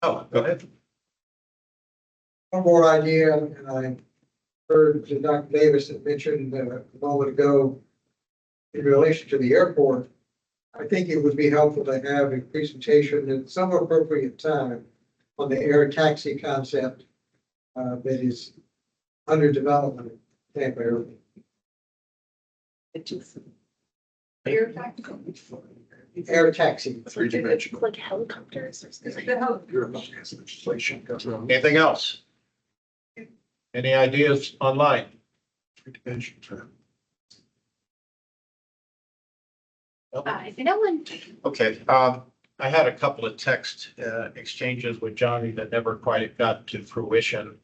Oh, go ahead. One more idea, and I heard Dr. Davis had mentioned a moment ago in relation to the airport. I think it would be helpful to have a presentation at some appropriate time on the air taxi concept that is under development in Tampa area. Air taxi. Three-dimensional. Like helicopters or something. Anything else? Any ideas online? Three-dimensional. If no one, Okay, I had a couple of text exchanges with Johnny that never quite got to fruition.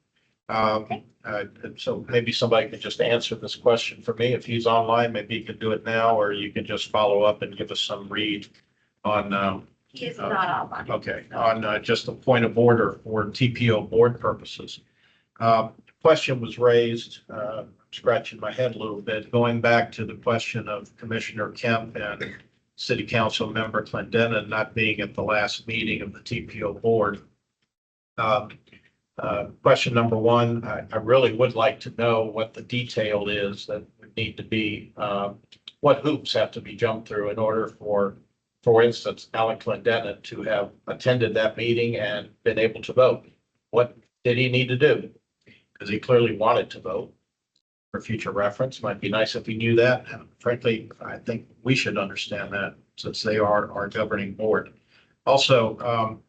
So maybe somebody could just answer this question for me. If he's online, maybe he could do it now, or you could just follow up and give us some read on, he is not online. okay, on just a point of order for TPO board purposes. Question was raised, scratching my head a little bit, going back to the question of Commissioner Kemp and City Council Member Clendenin not being at the last meeting of the TPO board. Question number one, I really would like to know what the detail is that would need to be, what hoops have to be jumped through in order for instance, Alan Clendenin to have attended that meeting and been able to vote. What did he need to do? Because he clearly wanted to vote. For future reference, might be nice if he knew that. And frankly, I think we should understand that since they are our governing board. Also,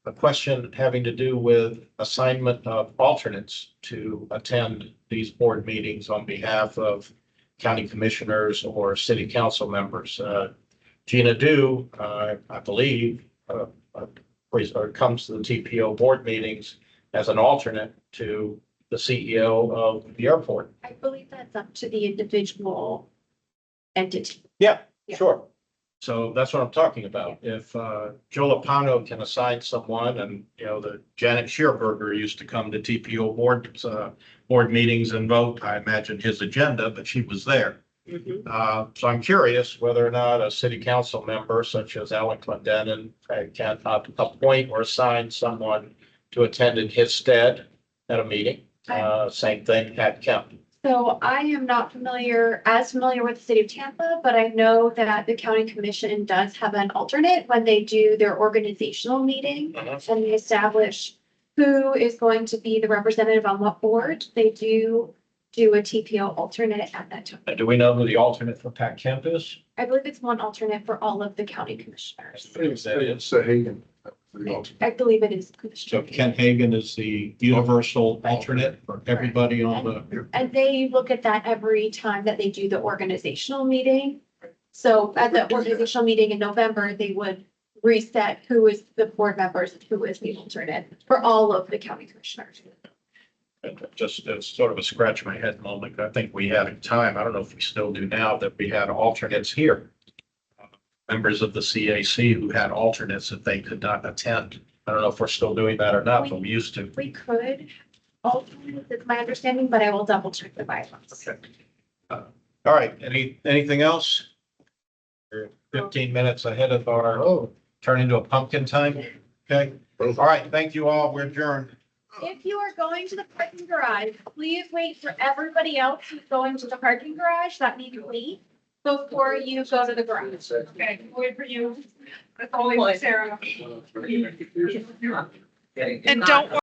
a question having to do with assignment of alternates to attend these board meetings on behalf of county commissioners or city council members. Gina Dew, I believe, comes to the TPO board meetings as an alternate to the CEO of the airport. I believe that's up to the individual entity. Yeah, Yeah. sure. So that's what I'm talking about. If Joe Lopano can assign someone and, the Janet Shearberger used to come to TPO board meetings and vote, I imagine his agenda, but she was there. So I'm curious whether or not a city council member such as Alan Clendenin can appoint or assign someone to attend in his stead at a meeting. Same thing at Kemp. So I am not as familiar with the City of Tampa, but I know that the county commission does have an alternate when they do their organizational meeting and they establish who is going to be the representative on what board. They do a TPO alternate at that time. Do we know who the alternate for Pat Kemp is? I believe it's one alternate for all of the county commissioners. It's Hagan. I believe it is. So Ken Hagan is the universal alternate for everybody on the. And they look at that every time that they do the organizational meeting. So at the organizational meeting in November, they would reset who is the board members and who is the alternate for all of the county commissioners. Just as sort of a scratch my head moment, I think we had a time, I don't know if we still do now, that we had alternates here. Members of the CAC who had alternates if they could not attend. I don't know if we're still doing that or not, but we used to. We could alternate, it's my understanding, but I will double check the bylaws. Okay. All right, anything else? We're 15 minutes ahead of our turn into a pumpkin time. Okay, all right, thank you all. We're adjourned. If you are going to the parking garage, please wait for everybody else who's going to the parking garage that need to leave before you go to the garage. Okay, wait for you. That's always Sarah. And don't